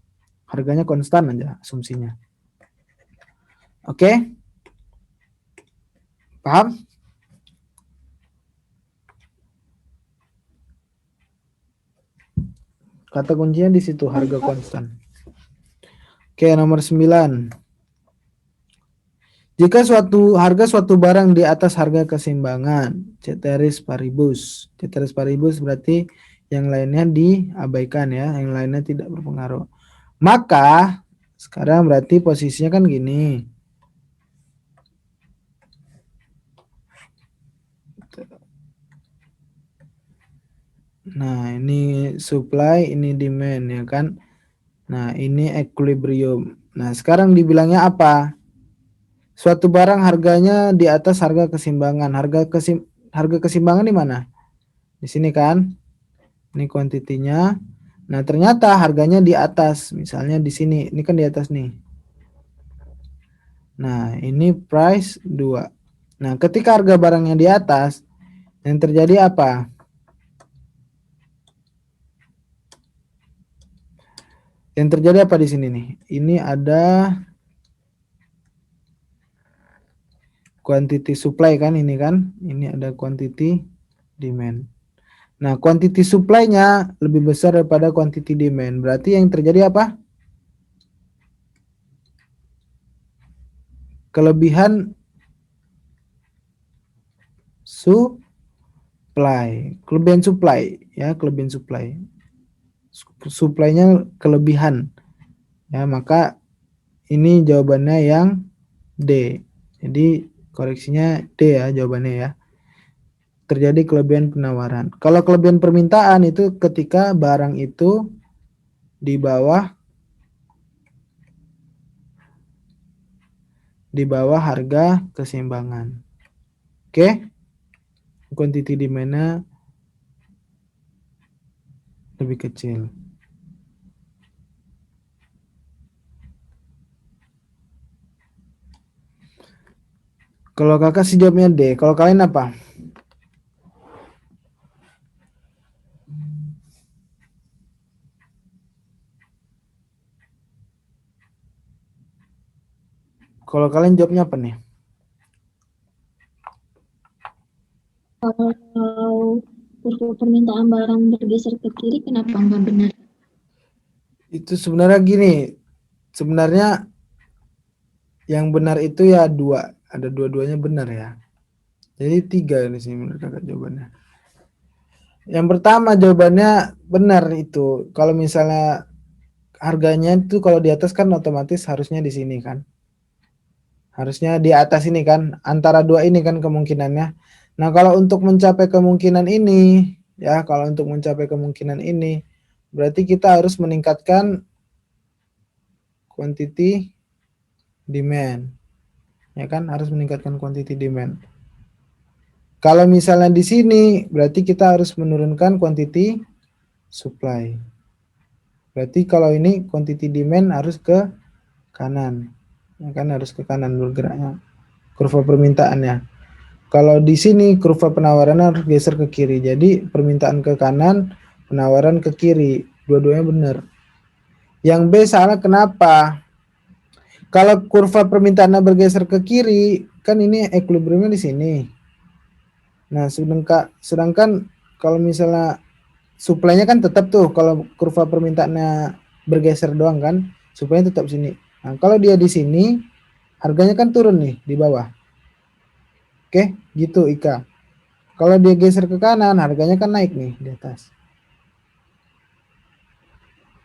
S1: Harganya konstan aja asumsinya. Oke? Paham? Kata kuncinya di situ, harga konstan. Oke, nomor 9. Jika suatu barang di atas harga keseimbangan, ceteris paribus. Ceteris paribus berarti yang lainnya diabaikan ya, yang lainnya tidak berpengaruh. Maka sekarang berarti posisinya kan gini. Nah, ini supply, ini demand ya kan. Nah, ini equilibrium. Nah, sekarang dibilangnya apa? Suatu barang harganya di atas harga keseimbangan. Harga keseimbangan di mana? Di sini kan? Ini kuantitinya. Nah, ternyata harganya di atas. Misalnya di sini. Ini kan di atas nih. Nah, ini price 2. Nah, ketika harga barangnya di atas, yang terjadi apa? Yang terjadi apa di sini nih? Ini ada quantity supply kan ini kan? Ini ada quantity demand. Nah, quantity supply-nya lebih besar daripada quantity demand. Berarti yang terjadi apa? Kelebihan supply. Kelebihan supply ya, kelebihan supply. Supply-nya kelebihan. Ya, maka ini jawabannya yang D. Jadi koreksinya D ya jawabannya ya. Terjadi kelebihan penawaran. Kalau kelebihan permintaan itu ketika barang itu di bawah harga keseimbangan. Oke? Quantity demand-nya lebih kecil. Kalau kakak sih jawabnya D. Kalau kalian apa? Kalau kalian jawabnya apa nih?
S4: Kalau permintaan barang bergeser ke kiri, kenapa nggak benar?
S1: Itu sebenarnya gini. Sebenarnya yang benar itu ya 2. Ada dua-duanya benar ya. Jadi 3 di sini menurut kakak jawabannya. Yang pertama jawabannya benar itu. Kalau misalnya harganya itu kalau di atas kan otomatis harusnya di sini kan. Harusnya di atas ini kan. Antara 2 ini kan kemungkinannya. Nah, kalau untuk mencapai kemungkinan ini, ya, kalau untuk mencapai kemungkinan ini, berarti kita harus meningkatkan quantity demand. Ya kan, harus meningkatkan quantity demand. Kalau misalnya di sini berarti kita harus menurunkan quantity supply. Berarti kalau ini quantity demand harus ke kanan. Ya kan, harus ke kanan bergeraknya. Kurva permintaannya. Kalau di sini kurva penawaran harus geser ke kiri. Jadi permintaan ke kanan, penawaran ke kiri. Dua-duanya benar. Yang B salah kenapa? Kalau kurva permintaannya bergeser ke kiri, kan ini equilibriumnya di sini. Nah, sedangkan kalau misalnya supply-nya kan tetap tuh, kalau kurva permintaannya bergeser doang kan, supply-nya tetap sini. Nah, kalau dia di sini, harganya kan turun nih di bawah. Oke, gitu Ika. Kalau dia geser ke kanan, harganya kan naik nih di atas.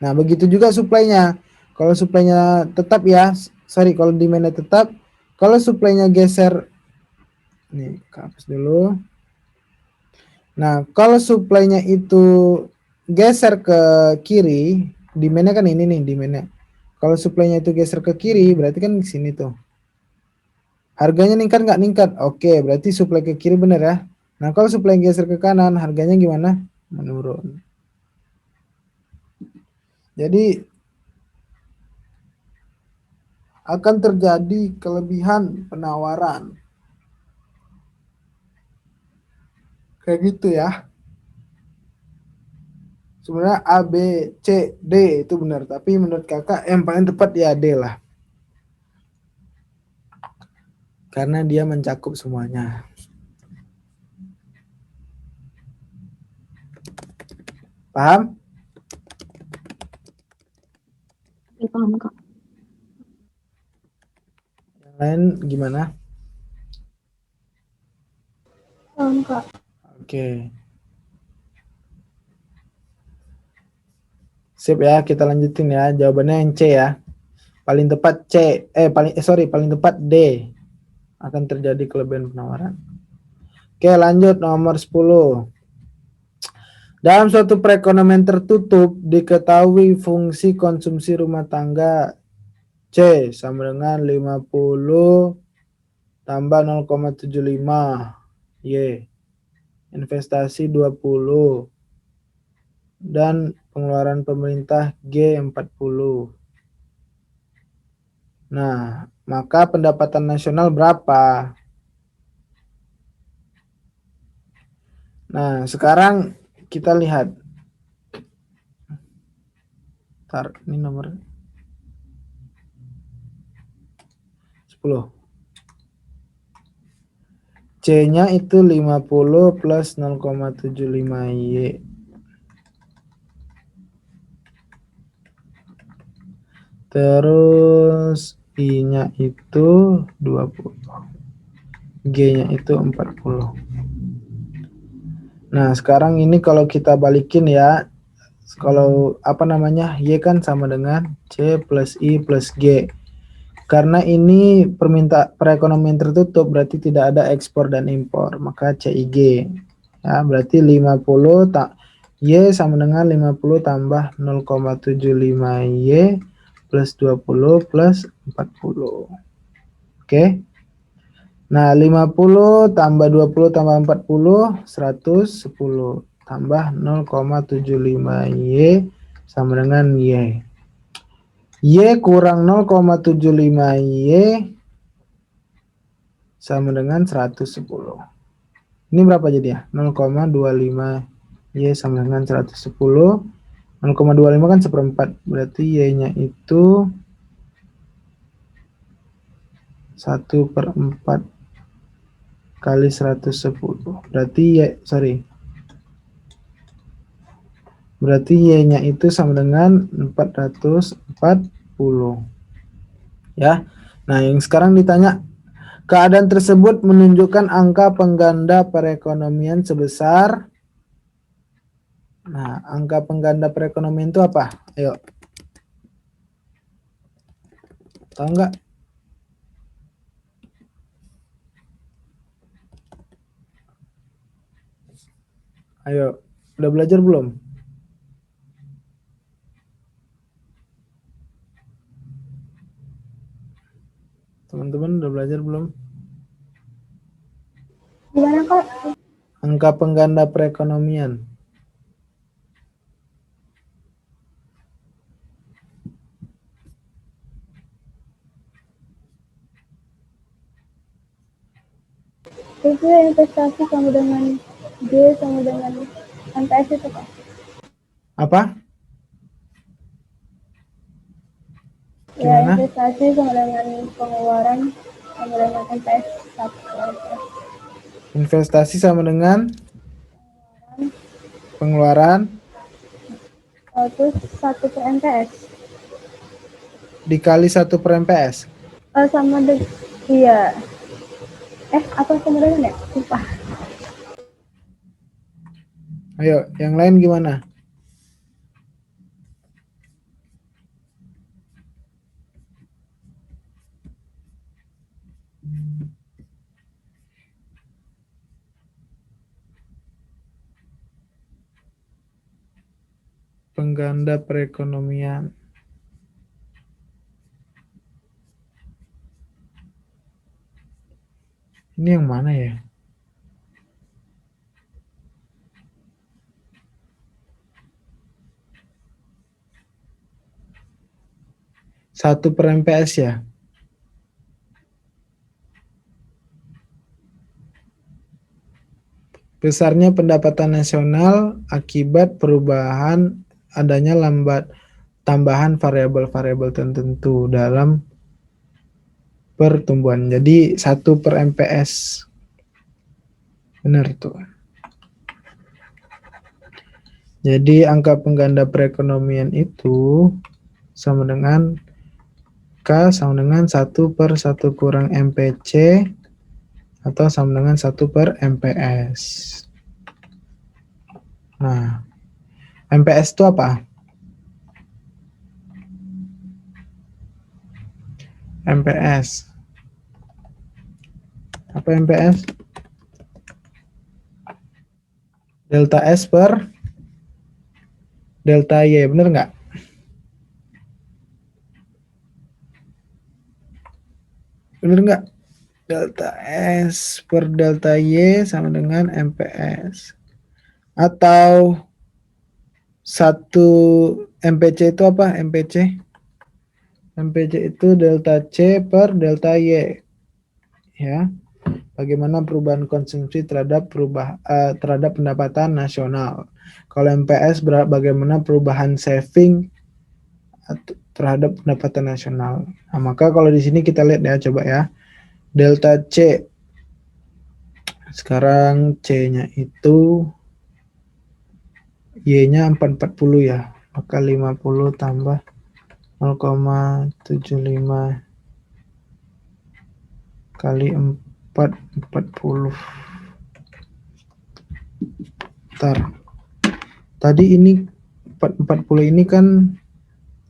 S1: Nah, begitu juga supply-nya. Kalau supply-nya tetap ya, kalau demand-nya tetap, kalau supply-nya geser, nih, hapus dulu. Nah, kalau supply-nya itu geser ke kiri, demand-nya kan ini nih demand-nya. Kalau supply-nya itu geser ke kiri, berarti kan di sini tuh. Harganya ningkat nggak ningkat? Oke, berarti supply ke kiri bener ya. Nah, kalau supply geser ke kanan, harganya gimana? Menurun. Jadi akan terjadi kelebihan penawaran. Kayak gitu ya. Sebenarnya A, B, C, D itu benar. Tapi menurut kakak yang paling tepat ya D lah. Karena dia mencakup semuanya. Paham?
S4: Ya, paham Kak.
S1: Yang lain gimana?
S2: Kak.
S1: Oke. Sip ya, kita lanjutin ya. Jawabannya yang C ya. Paling tepat C. Paling tepat D. Akan terjadi kelebihan penawaran. Oke, lanjut nomor 10. Dalam suatu perekonomian tertutup, diketahui fungsi konsumsi rumah tangga C sama dengan 50 tambah 0,75 Y. Investasi 20 dan pengeluaran pemerintah G 40. Nah, maka pendapatan nasional berapa? Nah, sekarang kita lihat. Ini nomor 10. C-nya itu 50 plus 0,75 Y. Terus I-nya itu 20. G-nya itu 40. Nah, sekarang ini kalau kita balikin ya, kalau Y kan sama dengan C plus I plus G. Karena ini perekonomian tertutup, berarti tidak ada ekspor dan impor, maka CIG. Ya, berarti 50 Y sama dengan 50 tambah 0,75 Y plus 20 plus 40. Oke. Nah, 50 tambah 20 tambah 40, 110. Tambah 0,75 Y sama dengan Y. Y kurang 0,75 Y sama dengan 110. Ini berapa jadi ya? 0,25 Y sama dengan 110. 0,25 kan seperempat. Berarti Y-nya itu 1/4 kali 110. Berarti Y-nya itu sama dengan 440. Ya. Nah, yang sekarang ditanya, keadaan tersebut menunjukkan angka pengganda perekonomian sebesar. Nah, angka pengganda perekonomian itu apa? Ayo. Tahu nggak? Ayo, udah belajar belum? Teman-teman udah belajar belum?
S2: Gimana Kak?
S1: Angka pengganda perekonomian.
S2: Itu investasi sama dengan G sama dengan MPS itu Kak.
S1: Apa?
S2: Ya,
S1: Gimana?
S2: investasi sama dengan pengeluaran sama dengan MPS 1.
S1: Investasi sama dengan pengeluaran
S2: Terus 1 per MPS.
S1: dikali 1 per MPS.
S2: Sama dengan, iya. Apa sama dengan ya? Lupa.
S1: Ayo, yang lain gimana? Pengganda perekonomian. Ini yang mana ya? Satu per MPS ya? Besarnya pendapatan nasional akibat perubahan adanya tambahan variabel-variabel tertentu dalam pertumbuhan. Jadi 1 per MPS. Benar tuh. Jadi angka pengganda perekonomian itu sama dengan K sama dengan 1 per 1 kurang MPC atau sama dengan 1 per MPS. Nah, MPS itu apa? MPS. Apa MPS? Delta S per delta Y, bener nggak? Bener nggak? Delta S per delta Y sama dengan MPS. Atau 1 MPC itu apa? MPC? MPC itu delta C per delta Y. Ya. Bagaimana perubahan konsumsi terhadap terhadap pendapatan nasional. Kalau MPS bagaimana perubahan saving terhadap pendapatan nasional. Nah, maka kalau di sini kita lihat ya, coba ya. Delta C. Sekarang C-nya itu Y-nya 440 ya. Maka 50 tambah 0,75 kali 40. Bentar. Tadi ini 440 ini kan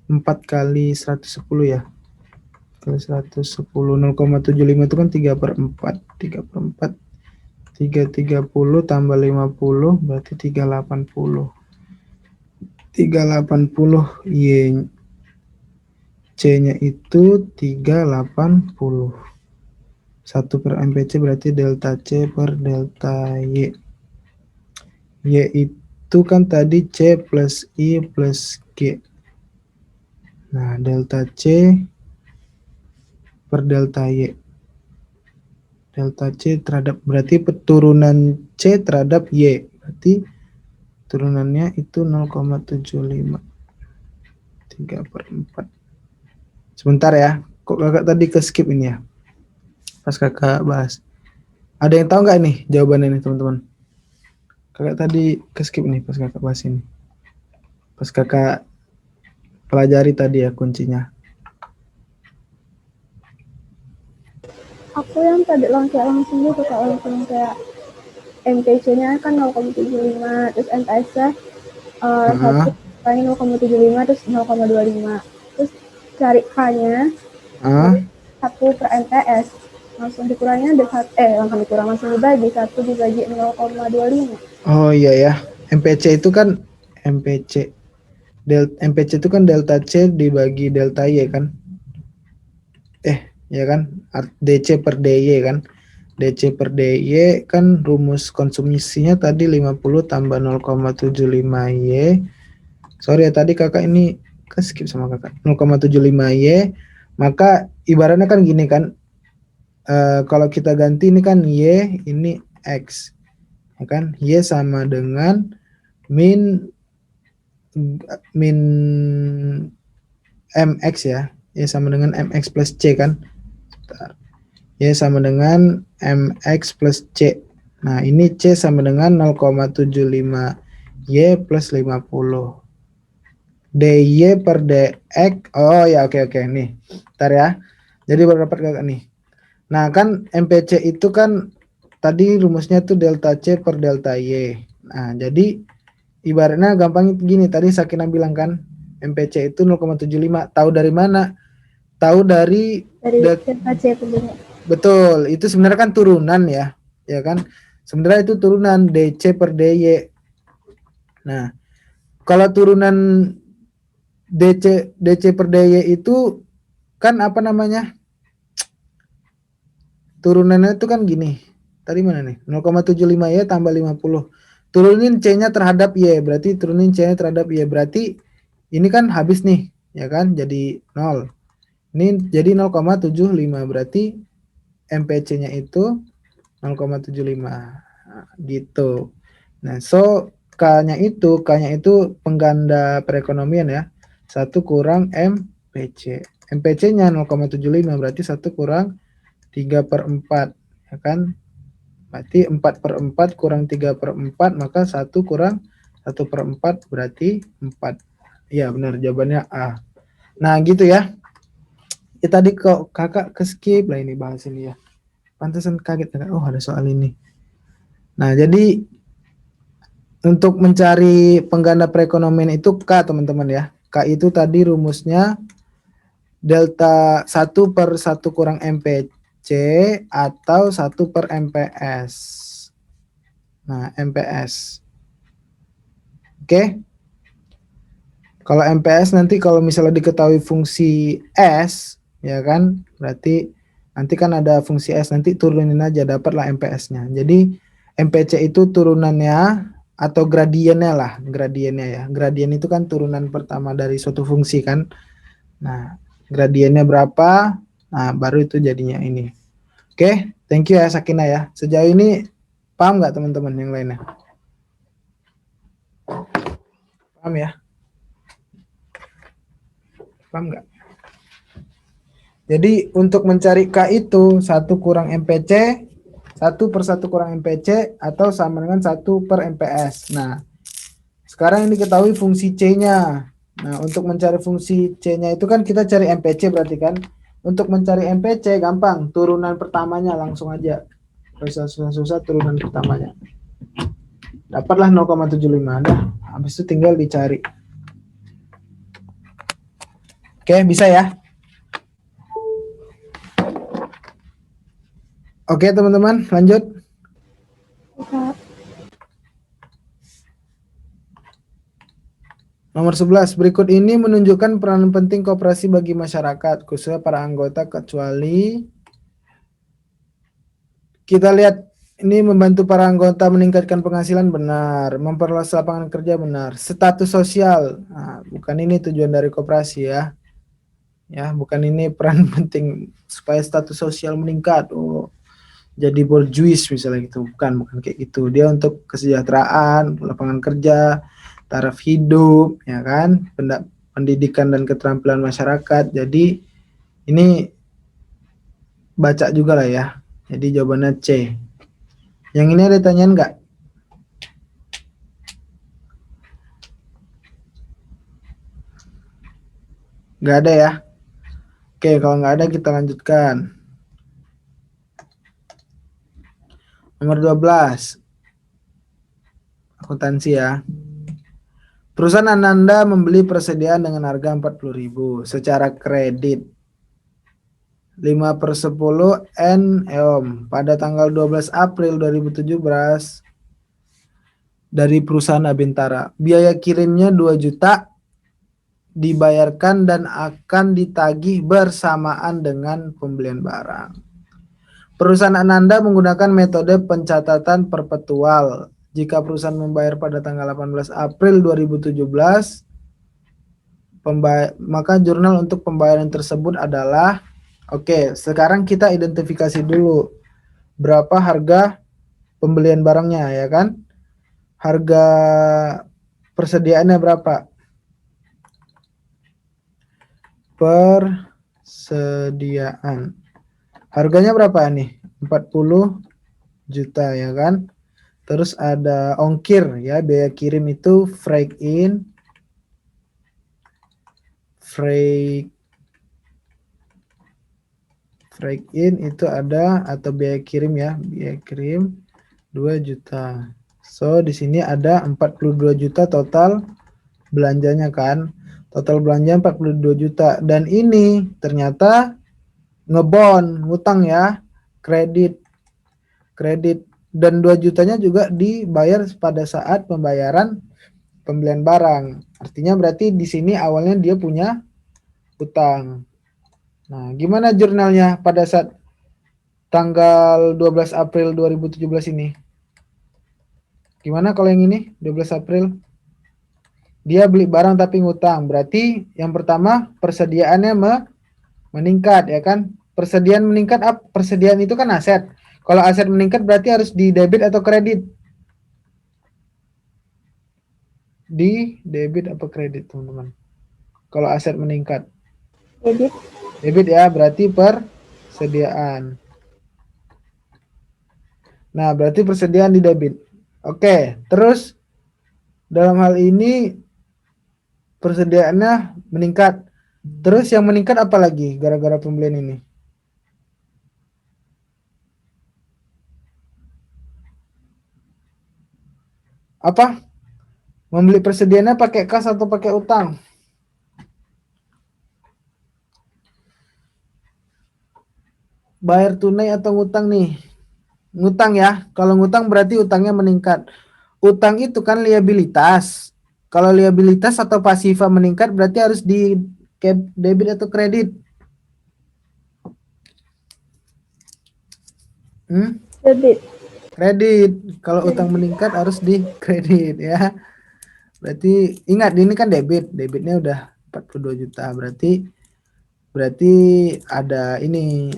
S1: 4 kali 110 ya. Kali 110, 0,75 itu kan 3 per 4. 3 per 4. 330 tambah 50 berarti 380. 380 Y. C-nya itu 380. 1 per MPC berarti delta C per delta Y. Y itu kan tadi C plus I plus G. Nah, delta C per delta Y. Delta C terhadap, berarti turunan C terhadap Y. Berarti turunannya itu 0,75. 3 per 4. Sebentar ya. Kok kakak tadi ke skip ini ya? Pas kakak bahas. Ada yang tahu nggak nih jawabannya nih teman-teman? Kakak tadi ke skip nih pas kakak bahas ini. Pas kakak pelajari tadi ya kuncinya.
S2: Aku yang tadi langsung gitu Kak, langsung kayak MPC-nya kan 0,75, terus MPS-nya 1 kali 0,75 terus 0,25. Terus cari K-nya 1 per MPS. Langsung dikurangnya langsung dibagi 1 dibagi 0,25.
S1: Oh iya ya. MPC itu kan MPC. MPC itu kan delta C dibagi delta Y kan? ya kan? DC per DY kan. DC per DY kan rumus konsumsinya tadi 50 tambah 0,75Y. Sorry ya tadi kakak ini ke skip sama kakak. 0,75Y. Maka ibaratnya kan gini kan. Kalau kita ganti ini kan Y, ini X. Ya kan? Y sama dengan min MX ya. Y sama dengan MX plus C kan. Bentar. Y sama dengan MX plus C. Nah, ini C sama dengan 0,75Y plus 50. DY per DX. Oh ya, oke. Nih, bentar ya. Jadi baru dapat kakak nih. Nah, kan MPC itu kan tadi rumusnya tuh delta C per delta Y. Nah, jadi ibaratnya gampang gini. Tadi Sakina bilang kan, MPC itu 0,75. Tahu dari mana? Tahu dari
S2: delta C per DY.
S1: betul, itu sebenarnya kan turunan ya kan? Sebenarnya itu turunan DC per DY. Nah, kalau turunan DC per DY itu kan apa namanya? Turunannya itu kan gini. Tadi mana nih? 0,75Y tambah 50. Turunin C-nya terhadap Y, berarti turunin C-nya terhadap Y. Berarti ini kan habis nih, ya kan? Jadi 0. Ini jadi 0,75, berarti MPC-nya itu 0,75 gitu. Nah, so K-nya itu pengganda perekonomian ya. 1 kurang MPC. MPC-nya 0,75 berarti 1 kurang 3/4 ya kan? Berarti 4/4 kurang 3/4 maka 1 kurang 1/4 berarti 4. Iya benar jawabannya A. Nah, gitu ya. Ya tadi kok kakak ke skip lah ini bahas ini ya. Pantesan kaget kan. Oh, ada soal ini. Nah, jadi untuk mencari pengganda perekonomian itu K teman-teman ya. K itu tadi rumusnya delta 1 per 1 kurang MPC atau 1 per MPS. Nah, MPS. Oke. Kalau MPS nanti kalau misalnya diketahui fungsi S, ya kan, berarti nanti kan ada fungsi S, nanti turunin aja dapatlah MPS-nya. Jadi MPC itu turunannya atau gradiennya lah, gradiennya ya. Gradien itu kan turunan pertama dari suatu fungsi kan. Nah, gradiennya berapa? Nah, baru itu jadinya ini. Oke, thank you ya Sakina ya. Sejauh ini paham nggak teman-teman yang lainnya? Paham ya? Paham nggak? Jadi untuk mencari K itu 1 kurang MPC, 1 per 1 kurang MPC atau sama dengan 1 per MPS. Nah, sekarang ini diketahui fungsi C-nya. Nah, untuk mencari fungsi C-nya itu kan kita cari MPC berarti kan. Untuk mencari MPC gampang, turunan pertamanya langsung aja. Susah-susah turunan pertamanya. Dapatlah 0,75. Nah, habis itu tinggal dicari. Oke, bisa ya? Oke, teman-teman, lanjut. Nomor 11, berikut ini menunjukkan peranan penting koperasi bagi masyarakat, khususnya para anggota kecuali kita lihat ini membantu para anggota meningkatkan penghasilan benar, memperluas lapangan kerja benar, status sosial. Nah, bukan ini tujuan dari koperasi ya. Ya, bukan ini peran penting supaya status sosial meningkat. Oh, jadi borjuis misalnya gitu. Bukan kayak gitu. Dia untuk kesejahteraan, lapangan kerja, taraf hidup, ya kan, pendidikan dan keterampilan masyarakat. Jadi ini baca juga lah ya. Jadi jawabannya C. Yang ini ada tanyaan nggak? Nggak ada ya? Oke, kalau nggak ada kita lanjutkan. Nomor 12. Akuntansi ya. Perusahaan Ananda membeli persediaan dengan harga 40.000 secara kredit 5/10 N EOM pada tanggal 12 April 2017 dari perusahaan Abintara. Biaya kirimnya 2 juta dibayarkan dan akan ditagih bersamaan dengan pembelian barang. Perusahaan Ananda menggunakan metode pencatatan perpetual. Jika perusahaan membayar pada tanggal 18 April 2017, maka jurnal untuk pembayaran tersebut adalah, oke, sekarang kita identifikasi dulu berapa harga pembelian barangnya, ya kan? Harga persediaannya berapa? Persediaan. Harganya berapa nih? 40 juta, ya kan? Terus ada ongkir, ya, biaya kirim itu freight in, itu ada, atau biaya kirim, ya, biaya kirim 2 juta. So di sini ada 42 juta total belanjanya kan. Total belanja 42 juta, dan ini ternyata ngebon, ngutang, ya, kredit. Dan 2 jutanya juga dibayar pada saat pembayaran pembelian barang. Artinya berarti di sini awalnya dia punya utang. Nah, gimana jurnalnya pada saat tanggal 12 April 2017 ini? Gimana kalau yang ini, 12 April? Dia beli barang tapi ngutang. Berarti yang pertama persediaannya meningkat, ya kan? Persediaan meningkat, persediaan itu kan aset. Kalau aset meningkat berarti harus di debit atau kredit? Di debit atau kredit, teman-teman? Kalau aset meningkat.
S2: Debit.
S1: Debit, ya, berarti persediaan. Nah, berarti persediaan di debit. Oke, terus dalam hal ini persediaannya meningkat. Terus yang meningkat apa lagi gara-gara pembelian ini? Apa? Membeli persediaannya pakai kas atau pakai utang? Bayar tunai atau ngutang nih? Ngutang, ya. Kalau ngutang berarti utangnya meningkat. Utang itu kan liabilitas. Kalau liabilitas atau pasifa meningkat berarti harus di debit atau kredit?
S2: Debit.
S1: Kredit. Kalau utang meningkat harus di kredit, ya. Berarti ingat ini kan debit. Debitnya udah 42 juta. Berarti ada ini,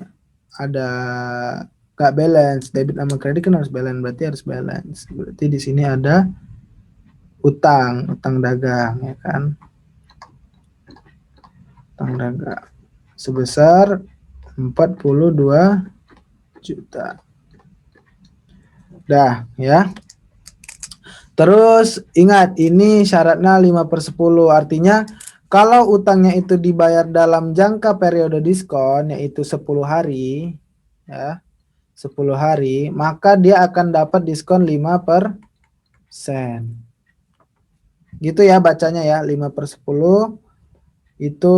S1: ada gak balance. Debit sama kredit kan harus balance, berarti harus balance. Berarti di sini ada utang dagang, ya kan? Utang dagang sebesar 42 juta. Dah, ya. Terus ingat ini syaratnya 5/10, artinya kalau utangnya itu dibayar dalam jangka periode diskon yaitu 10 hari, ya, 10 hari, maka dia akan dapat diskon 5%. Gitu ya bacanya, ya, 5/10 itu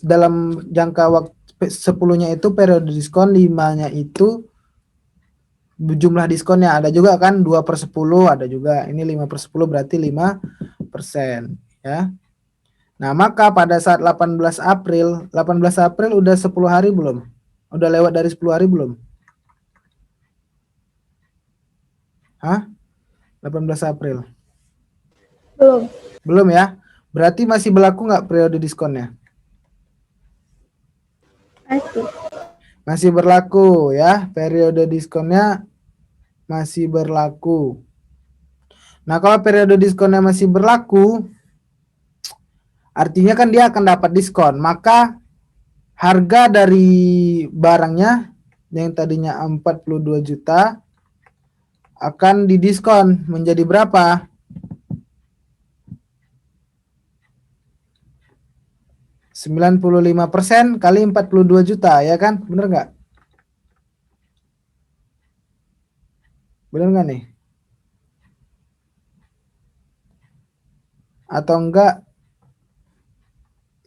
S1: dalam jangka waktu 10-nya itu periode diskon, 5-nya itu jumlah diskonnya. Ada juga kan 2/10, ada juga. Ini 5/10 berarti 5%, ya. Nah, maka pada saat 18 April udah 10 hari belum? Udah lewat dari 10 hari belum? Hah? 18 April.
S2: Belum.
S1: Belum, ya? Berarti masih berlaku nggak periode diskonnya? Masih berlaku, ya. Periode diskonnya masih berlaku. Nah, kalau periode diskonnya masih berlaku, artinya kan dia akan dapat diskon. Maka harga dari barangnya yang tadinya 42 juta akan didiskon menjadi berapa? 95% kali 42 juta, ya kan? Bener nggak? Bener nggak nih? Atau enggak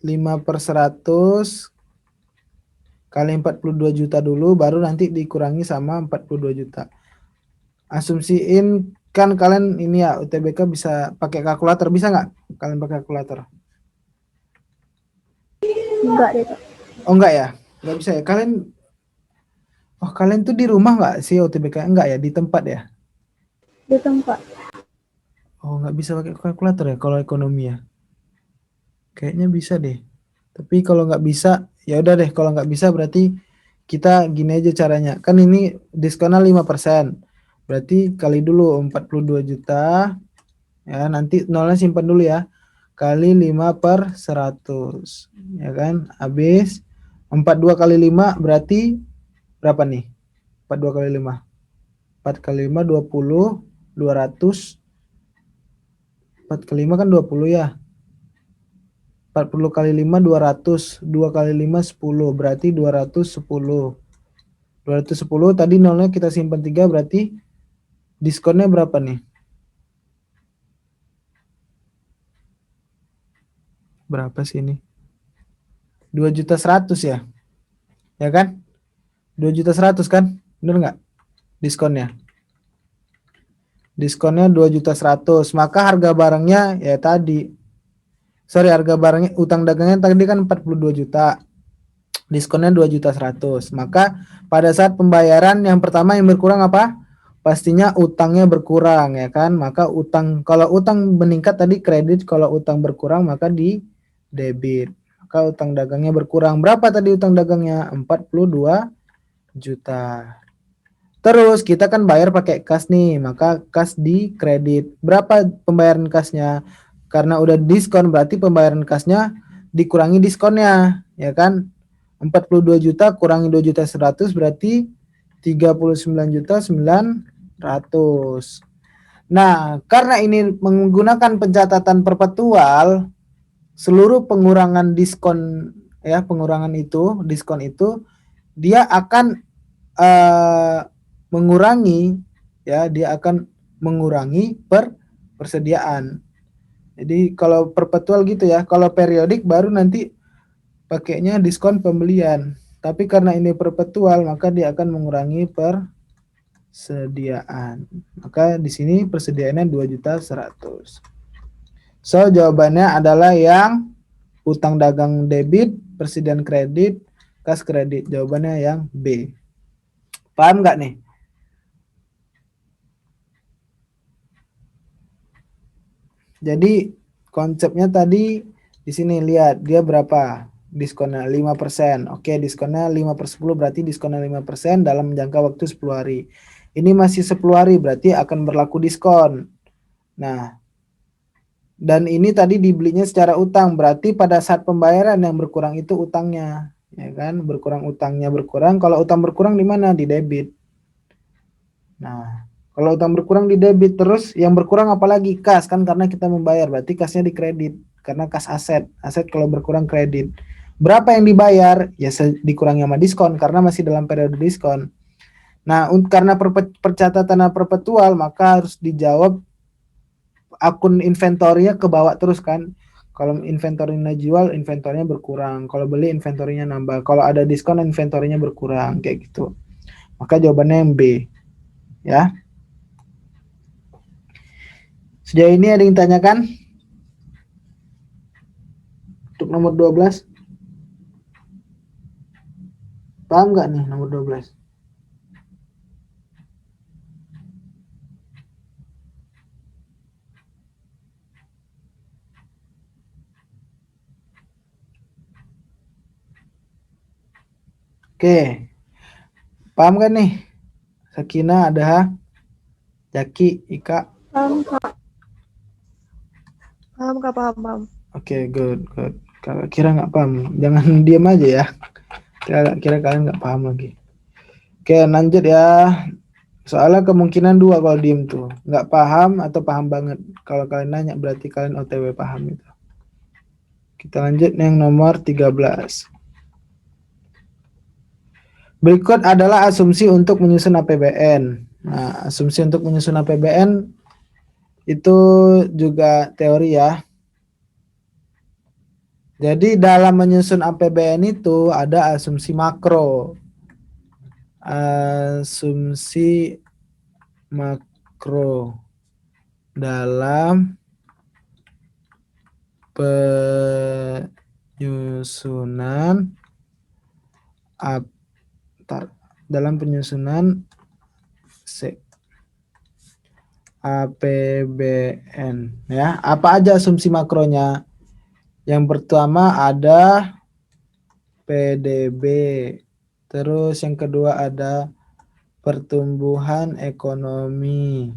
S1: 5/100 kali 42 juta dulu, baru nanti dikurangi sama 42 juta. Asumsiin kan kalian ini, ya, UTBK bisa pakai kalkulator, bisa nggak kalian pakai kalkulator?
S2: Enggak deh Kak.
S1: Oh enggak ya? Enggak bisa ya? Kalian tuh di rumah nggak sih UTBK? Enggak ya? Di tempat ya?
S2: Di tempat.
S1: Oh nggak bisa pakai kalkulator ya kalau ekonomi ya? Kayaknya bisa deh. Tapi kalau nggak bisa, ya udah deh. Kalau nggak bisa berarti kita gini aja caranya. Kan ini diskonnya 5%. Berarti kali dulu 42 juta. Ya, nanti nolnya simpan dulu ya. Kali 5/100. Ya kan? Habis 42 kali 5 berarti berapa nih? 42 kali 5. 4 kali 5 20, 200. 4 kali 5 kan 20 ya. 40 kali 5 200, 2 kali 5 10, berarti 210. 210 tadi nolnya kita simpan 3 berarti diskonnya berapa nih? Berapa sih ini? 2.100.000 ya? Ya kan? 2.100.000 kan? Bener nggak? Diskonnya. Diskonnya 2.100.000. Maka harga barangnya ya tadi. Sorry, harga barangnya utang dagangnya tadi kan 42 juta. Diskonnya 2.100.000. Maka pada saat pembayaran yang pertama yang berkurang apa? Pastinya utangnya berkurang ya kan. Maka kalau utang meningkat tadi kredit, kalau utang berkurang maka di debit. Maka utang dagangnya berkurang. Berapa tadi utang dagangnya? 42 juta. Terus kita kan bayar pakai kas nih, maka kas di kredit. Berapa pembayaran kasnya? Karena udah diskon berarti pembayaran kasnya dikurangi diskonnya, ya kan? 42 juta kurangi 2.100.000 berarti 39.900. Nah, karena ini menggunakan pencatatan perpetual, seluruh pengurangan diskon ya, diskon itu dia akan mengurangi ya, dia akan mengurangi persediaan. Jadi kalau perpetual gitu ya, kalau periodik baru nanti pakainya diskon pembelian. Tapi karena ini perpetual maka dia akan mengurangi persediaan. Maka di sini persediaannya 2.100.000. So jawabannya adalah yang utang dagang debit, persediaan kredit, kas kredit. Jawabannya yang B. Paham nggak nih? Jadi konsepnya tadi di sini lihat dia berapa diskonnya 5%. Oke, diskonnya 5/10 berarti diskonnya 5% dalam jangka waktu 10 hari. Ini masih 10 hari berarti akan berlaku diskon. Nah, dan ini tadi dibelinya secara utang berarti pada saat pembayaran yang berkurang itu utangnya, ya kan? Utangnya berkurang. Kalau utang berkurang di mana? Di debit. Nah, kalau utang berkurang di debit terus yang berkurang apalagi kas kan karena kita membayar berarti kasnya di kredit karena kas aset. Aset kalau berkurang kredit. Berapa yang dibayar? Ya dikurangi sama diskon karena masih dalam periode diskon. Nah, karena percatatan perpetual maka harus dijawab akun inventorinya ke bawah terus kan. Kalau inventorinya jual, inventorinya berkurang. Kalau beli, inventorinya nambah. Kalau ada diskon, inventorinya berkurang. Kayak gitu. Maka jawabannya yang B. Ya. Sejauh ini ada yang tanyakan? Untuk nomor 12. Paham nggak nih nomor 12? Oke. Paham kan nih? Sakina, ada Jaki, Ika.
S2: Paham Kak.
S3: Paham Kak, paham.
S1: Oke, good. Kalau kira nggak paham, jangan diam aja ya. Kira kalian nggak paham lagi. Oke, lanjut ya. Soalnya kemungkinan dua kalau diem tuh. Nggak paham atau paham banget. Kalau kalian nanya berarti kalian OTW paham itu. Kita lanjut yang nomor 13. Berikut adalah asumsi untuk menyusun APBN. Nah, asumsi untuk menyusun APBN itu juga teori ya. Jadi dalam menyusun APBN itu ada asumsi makro. Asumsi makro dalam penyusunan dalam penyusunan APBN ya. Apa aja asumsi makronya? Yang pertama ada PDB. Terus yang kedua ada pertumbuhan ekonomi.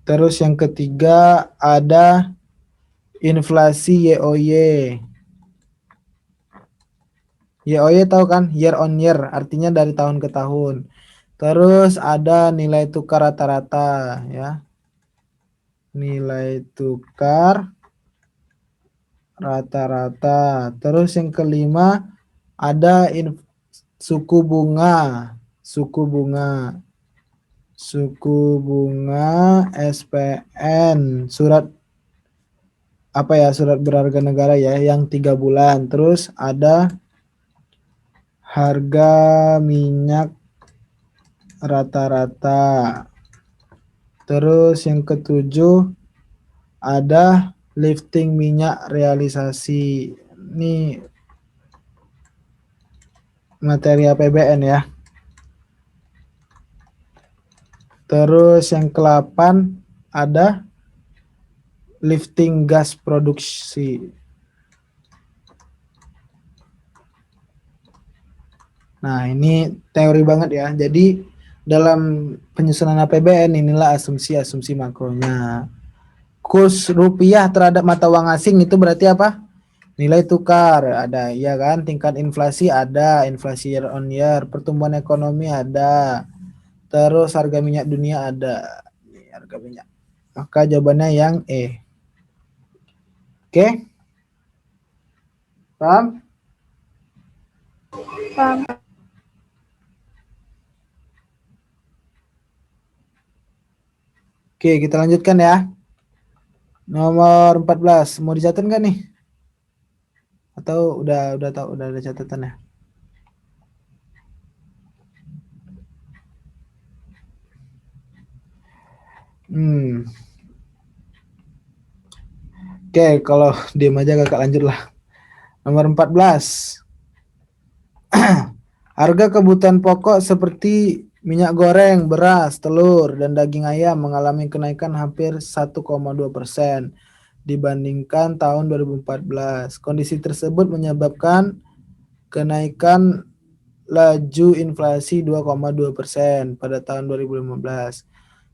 S1: Terus yang ketiga ada inflasi YOY. YOY tahu kan? Year on year, artinya dari tahun ke tahun. Terus ada nilai tukar rata-rata ya. Nilai tukar rata-rata. Terus yang kelima ada suku bunga. Suku bunga SPN, surat apa ya, surat berharga negara ya, yang 3 bulan. Terus ada harga minyak rata-rata. Terus yang ketujuh ada lifting minyak realisasi. Ini materi APBN ya. Terus yang ke-8 ada lifting gas produksi. Nah, ini teori banget ya. Jadi dalam penyusunan APBN inilah asumsi-asumsi makronya. Kurs rupiah terhadap mata uang asing itu berarti apa? Nilai tukar ada, ya kan? Tingkat inflasi ada, inflasi year on year, pertumbuhan ekonomi ada. Terus harga minyak dunia ada. Ini harga minyak. Maka jawabannya yang E. Oke? Paham?
S2: Paham.
S1: Oke, kita lanjutkan ya. Nomor 14, mau dicatat nggak nih? Atau udah tahu, udah ada catatannya? Oke, kalau diam aja kakak lanjut lah. Nomor 14. Harga kebutuhan pokok seperti minyak goreng, beras, telur, dan daging ayam mengalami kenaikan hampir 1,2% dibandingkan tahun 2014. Kondisi tersebut menyebabkan kenaikan laju inflasi 2,2% pada tahun 2015.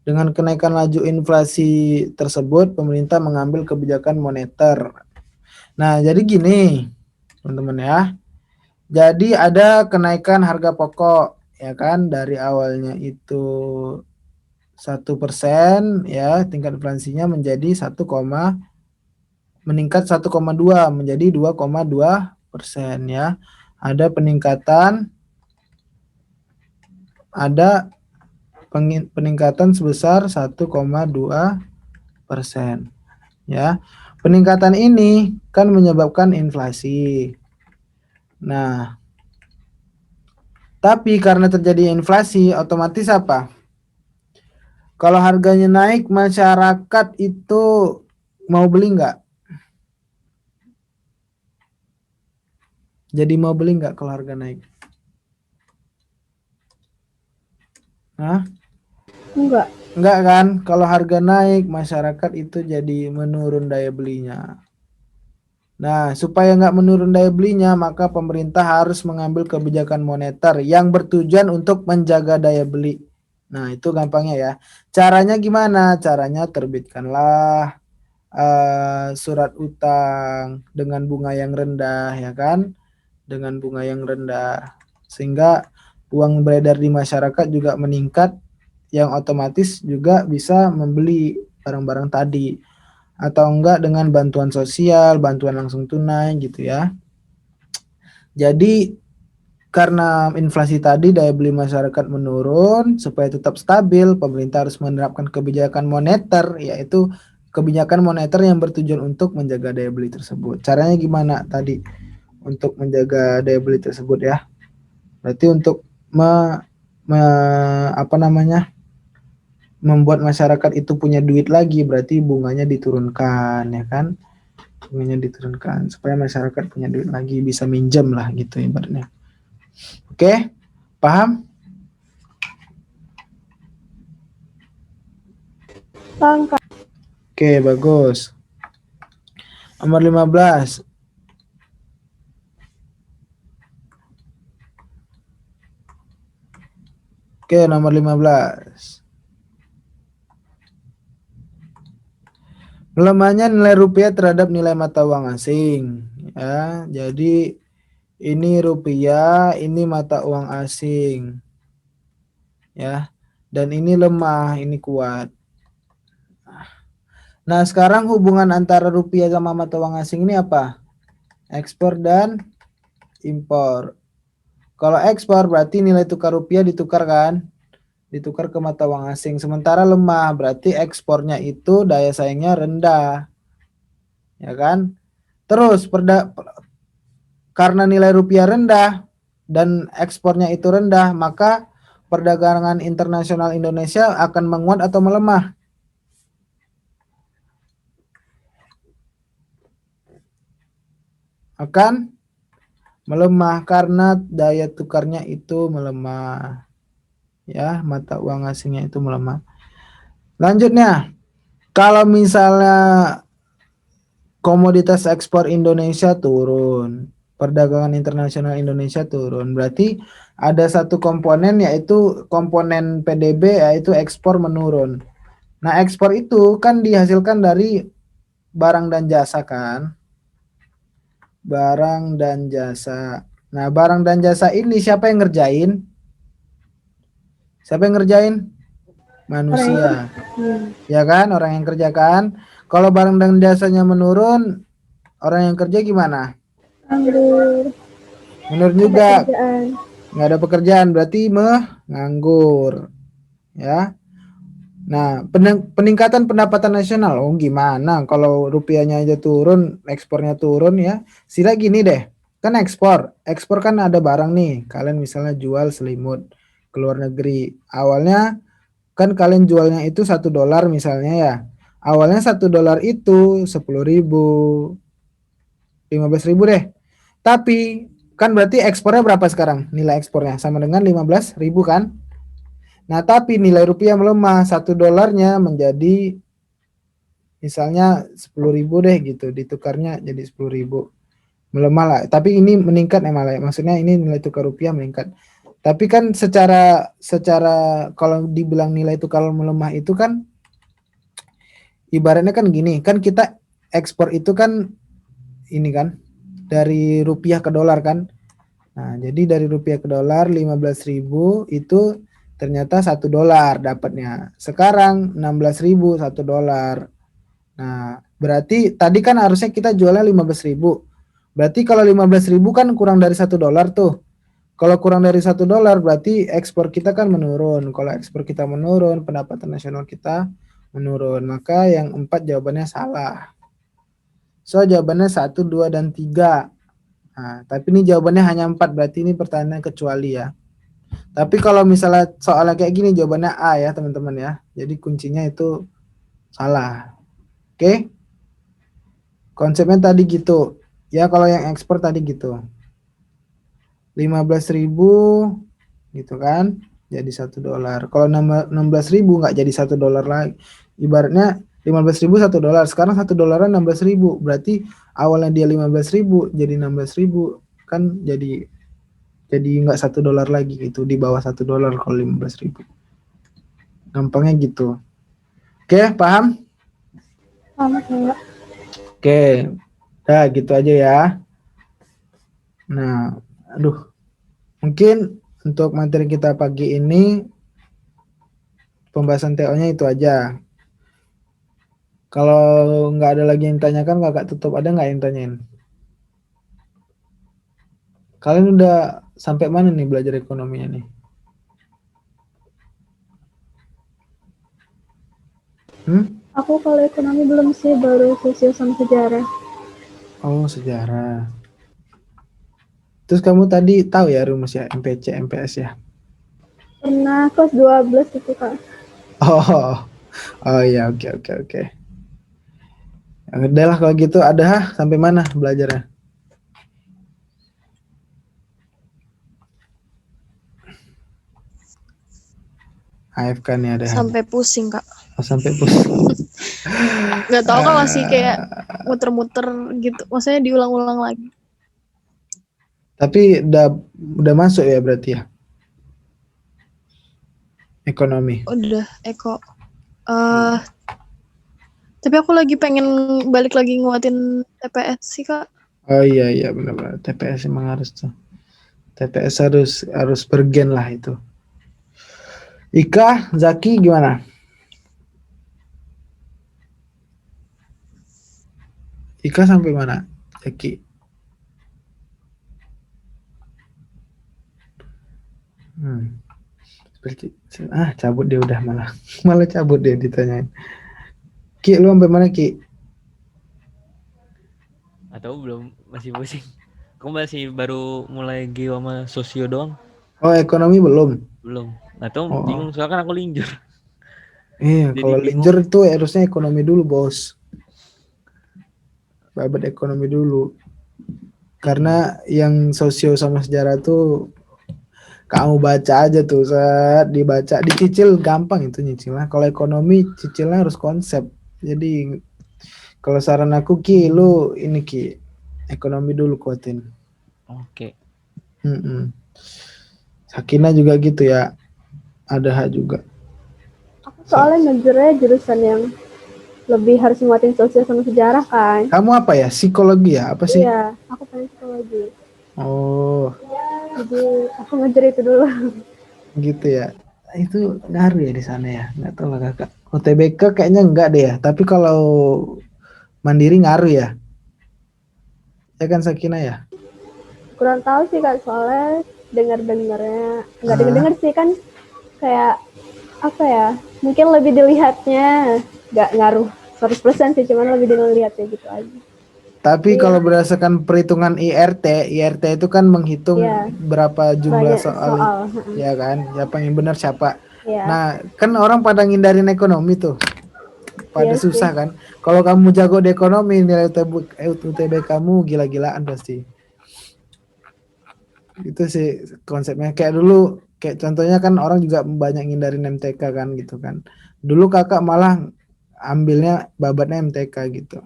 S1: Dengan kenaikan laju inflasi tersebut, pemerintah mengambil kebijakan moneter. Nah, jadi gini, teman-teman ya. Jadi ada kenaikan harga pokok, ya kan, dari awalnya itu 1% ya, tingkat inflasinya menjadi meningkat 1,2 menjadi 2,2% ya. Ada peningkatan sebesar 1,2% ya. Peningkatan ini kan menyebabkan inflasi. Nah, tapi karena terjadi inflasi, otomatis apa? Kalau harganya naik, masyarakat itu mau beli nggak? Jadi mau beli nggak kalau harga naik? Hah?
S2: Enggak.
S1: Enggak kan? Kalau harga naik, masyarakat itu jadi menurun daya belinya. Nah, supaya nggak menurun daya belinya, maka pemerintah harus mengambil kebijakan moneter yang bertujuan untuk menjaga daya beli. Nah, itu gampangnya ya. Caranya gimana? Caranya terbitkanlah surat utang dengan bunga yang rendah, ya kan? Dengan bunga yang rendah. Sehingga uang beredar di masyarakat juga meningkat, yang otomatis juga bisa membeli barang-barang tadi. Atau enggak dengan bantuan sosial, bantuan langsung tunai gitu ya. Jadi karena inflasi tadi daya beli masyarakat menurun, supaya tetap stabil, pemerintah harus menerapkan kebijakan moneter, yaitu kebijakan moneter yang bertujuan untuk menjaga daya beli tersebut. Caranya gimana tadi untuk menjaga daya beli tersebut ya? Berarti untuk membuat masyarakat itu punya duit lagi, berarti bunganya diturunkan, ya kan? Bunganya diturunkan supaya masyarakat punya duit lagi, bisa minjem lah gitu ibaratnya. Oke, paham?
S2: Paham, Kak.
S1: Oke, bagus. Nomor 15. Oke, nomor 15. Melemahnya nilai rupiah terhadap nilai mata uang asing. Ya, jadi ini rupiah, ini mata uang asing. Ya. Dan ini lemah, ini kuat. Nah, sekarang hubungan antara rupiah sama mata uang asing ini apa? Ekspor dan impor. Kalau ekspor berarti nilai tukar rupiah ditukar kan? Ditukar ke mata uang asing. Sementara lemah berarti ekspornya itu daya saingnya rendah. Ya kan? Terus karena nilai rupiah rendah dan ekspornya itu rendah, maka perdagangan internasional Indonesia akan menguat atau melemah? Akan melemah karena daya tukarnya itu melemah. Ya, mata uang asingnya itu melemah. Lanjutnya, kalau misalnya komoditas ekspor Indonesia turun, perdagangan internasional Indonesia turun, berarti ada satu komponen yaitu komponen PDB yaitu ekspor menurun. Nah, ekspor itu kan dihasilkan dari barang dan jasa kan? Barang dan jasa. Nah, barang dan jasa ini siapa yang ngerjain? Siapa yang ngerjain? Manusia. Ya kan, orang yang kerjakan. Kalau barang dan jasanya menurun, orang yang kerja gimana?
S2: Anggur.
S1: Menurun
S2: Ada
S1: juga,
S2: kerjaan.
S1: nggak ada pekerjaan, berarti menganggur. Ya. Nah, peningkatan pendapatan nasional, oh gimana? Kalau rupiahnya aja turun, ekspornya turun ya. Sila gini deh, kan ekspor kan ada barang nih. Kalian misalnya jual selimut ke luar negeri. Awalnya kan kalian jualnya itu $1 misalnya ya. Awalnya $1 itu 10.000, 15.000 deh. Tapi kan berarti ekspornya berapa sekarang? Nilai ekspornya sama dengan 15.000 kan? Nah, tapi nilai rupiah melemah, $1 menjadi misalnya 10.000 deh gitu, ditukarnya jadi 10.000. Melemah lah, tapi ini meningkat ya malah. Maksudnya ini nilai tukar rupiah meningkat. Tapi kan secara secara kalau dibilang nilai tukar melemah itu kan ibaratnya kan gini, kan kita ekspor itu kan ini kan dari rupiah ke dolar kan. Nah, jadi dari rupiah ke dolar 15.000 itu ternyata $1 dapatnya. Sekarang 16.000 $1. Nah, berarti tadi kan harusnya kita jualnya 15.000. Berarti kalau 15.000 kan kurang dari $1 tuh. Kalau kurang dari $1 berarti ekspor kita kan menurun. Kalau ekspor kita menurun, pendapatan nasional kita menurun. Maka yang 4 jawabannya salah. So jawabannya 1, 2, dan 3. Nah, tapi ini jawabannya hanya 4, berarti ini pertanyaan kecuali ya. Tapi kalau misalnya soalnya kayak gini jawabannya A ya teman-teman ya. Jadi kuncinya itu salah. Oke? Konsepnya tadi gitu. Ya kalau yang ekspor tadi gitu. 15.000 gitu kan. Jadi $1. Kalau 16.000 nggak jadi $1 lagi. Ibaratnya 15.000 $1. Sekarang $1 16.000. Berarti awalnya dia 15.000 jadi 16.000 kan jadi nggak $1 lagi gitu, di bawah $1 kalau 15.000. Gampangnya gitu. Oke, paham?
S2: Paham, Kak.
S1: Oke, nah gitu aja ya. Nah, aduh, mungkin untuk materi kita pagi ini pembahasan TO-nya itu aja. Kalau nggak ada lagi yang tanyakan, kakak tutup. Ada nggak yang tanyain? Kalian udah sampai mana nih belajar ekonominya nih?
S2: Aku kalau ekonomi belum sih, baru sosial sama sejarah.
S1: Oh, sejarah. Terus kamu tadi tahu ya rumus ya MPC, MPS ya?
S2: Pernah kelas 12 itu, Kak.
S1: Oh, oh iya, oke oke oke. Ya udah lah kalau gitu, ada sampai mana belajarnya? AFK nih ada.
S3: Sampai pusing, Kak.
S1: Oh, sampai pusing.
S3: Nggak tahu kan masih kayak muter-muter gitu. Maksudnya diulang-ulang lagi.
S1: Tapi udah masuk ya berarti ya ekonomi.
S3: Udah, Eko. Tapi aku lagi pengen balik lagi nguatin TPS sih, Kak.
S1: Oh iya iya benar-benar TPS emang harus tuh. TPS harus bergen lah itu. Ika, Zaki gimana? Ika sampai mana? Zaki. Seperti cabut dia udah malah cabut dia ditanyain. Ki, lu sampai mana Ki?
S5: Atau belum, masih pusing. Aku masih baru mulai geo sama sosio doang.
S1: Oh ekonomi belum.
S5: Atau
S1: Oh.
S5: bingung soalnya kan aku linjur.
S1: Iya,
S5: Jadi
S1: kalau
S5: bingung.
S1: linjur itu harusnya ekonomi dulu bos. Babat ekonomi dulu. Karena yang sosio sama sejarah tuh kamu baca aja tuh, dibaca, dicicil gampang itu nyicilnya. Kalau ekonomi cicilnya harus konsep. Jadi kalau saran aku Ki, lu ini Ki, ekonomi dulu kuatin.
S5: Oke.
S1: Sakina juga gitu ya, ada hak juga.
S2: Aku soalnya ngejarnya jurusan yang lebih harus nguatin sosial sama sejarah kan.
S1: Kamu apa ya, psikologi ya, apa sih?
S2: Iya, aku pengen psikologi.
S1: Oh
S2: Jadi aku ngejar itu dulu.
S1: gitu ya. Itu ngaruh ya di sana ya, nggak tahu lah kakak. UTBK kayaknya enggak deh ya, tapi kalau mandiri ngaruh ya. Ya kan Sakina ya?
S2: Kurang tahu sih Kak, soalnya dengar-dengarnya nggak dengar-dengar sih kan, kayak apa ya, mungkin lebih dilihatnya nggak ngaruh 100% sih, cuman lebih dilihatnya gitu aja.
S1: Tapi kalau berdasarkan perhitungan IRT itu kan menghitung berapa jumlah
S2: Banyak soal.
S1: ya kan, siapa yang benar siapa.
S2: Iya.
S1: Nah kan orang pada ngindarin ekonomi tuh, pada
S2: Iya
S1: susah
S2: sih.
S1: kan. Kalau kamu jago di ekonomi, nilai UTB kamu gila-gilaan pasti. Itu sih konsepnya. Kayak dulu, kayak contohnya kan orang juga banyak ngindarin MTK kan gitu kan. Dulu kakak malah ambilnya babatnya MTK gitu.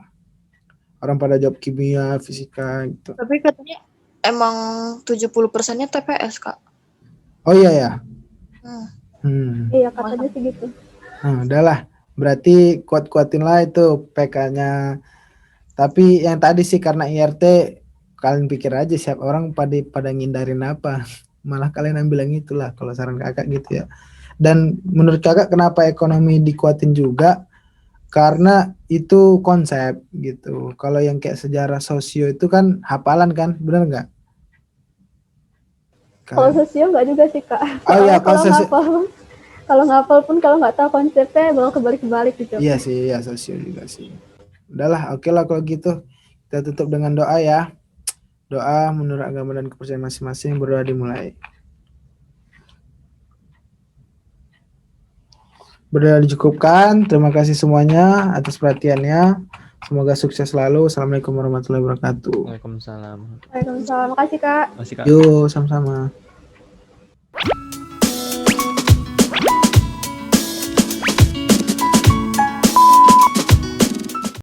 S1: Orang pada jawab kimia, fisika gitu.
S3: Tapi katanya emang 70%-nya TPS, Kak.
S1: Oh iya ya.
S2: Iya katanya sih gitu.
S1: Nah, udahlah. Berarti kuat-kuatin lah itu PK-nya. Tapi yang tadi sih karena IRT, kalian pikir aja siapa orang pada ngindarin apa. Malah kalian ambil yang itulah kalau saran kakak gitu ya. Dan menurut kakak kenapa ekonomi dikuatin juga? Karena itu konsep gitu. Kalau yang kayak sejarah sosio itu kan hafalan kan, benar nggak?
S2: Kalau sosio nggak juga sih Kak.
S1: Oh iya,
S2: kalau ngapal pun kalau nggak tahu konsepnya bakal kebalik-kebalik gitu.
S1: Iya sih, ya sosio juga sih. Udahlah, oke lah kalau gitu. Kita tutup dengan doa ya. Doa menurut agama dan kepercayaan masing-masing, berdoa dimulai. Berdoa dicukupkan. Terima kasih semuanya atas perhatiannya. Semoga sukses selalu. Assalamualaikum warahmatullahi wabarakatuh.
S5: Waalaikumsalam.
S2: Waalaikumsalam. Makasih Kak.
S5: Masih Kak.
S1: Yuk, sama-sama.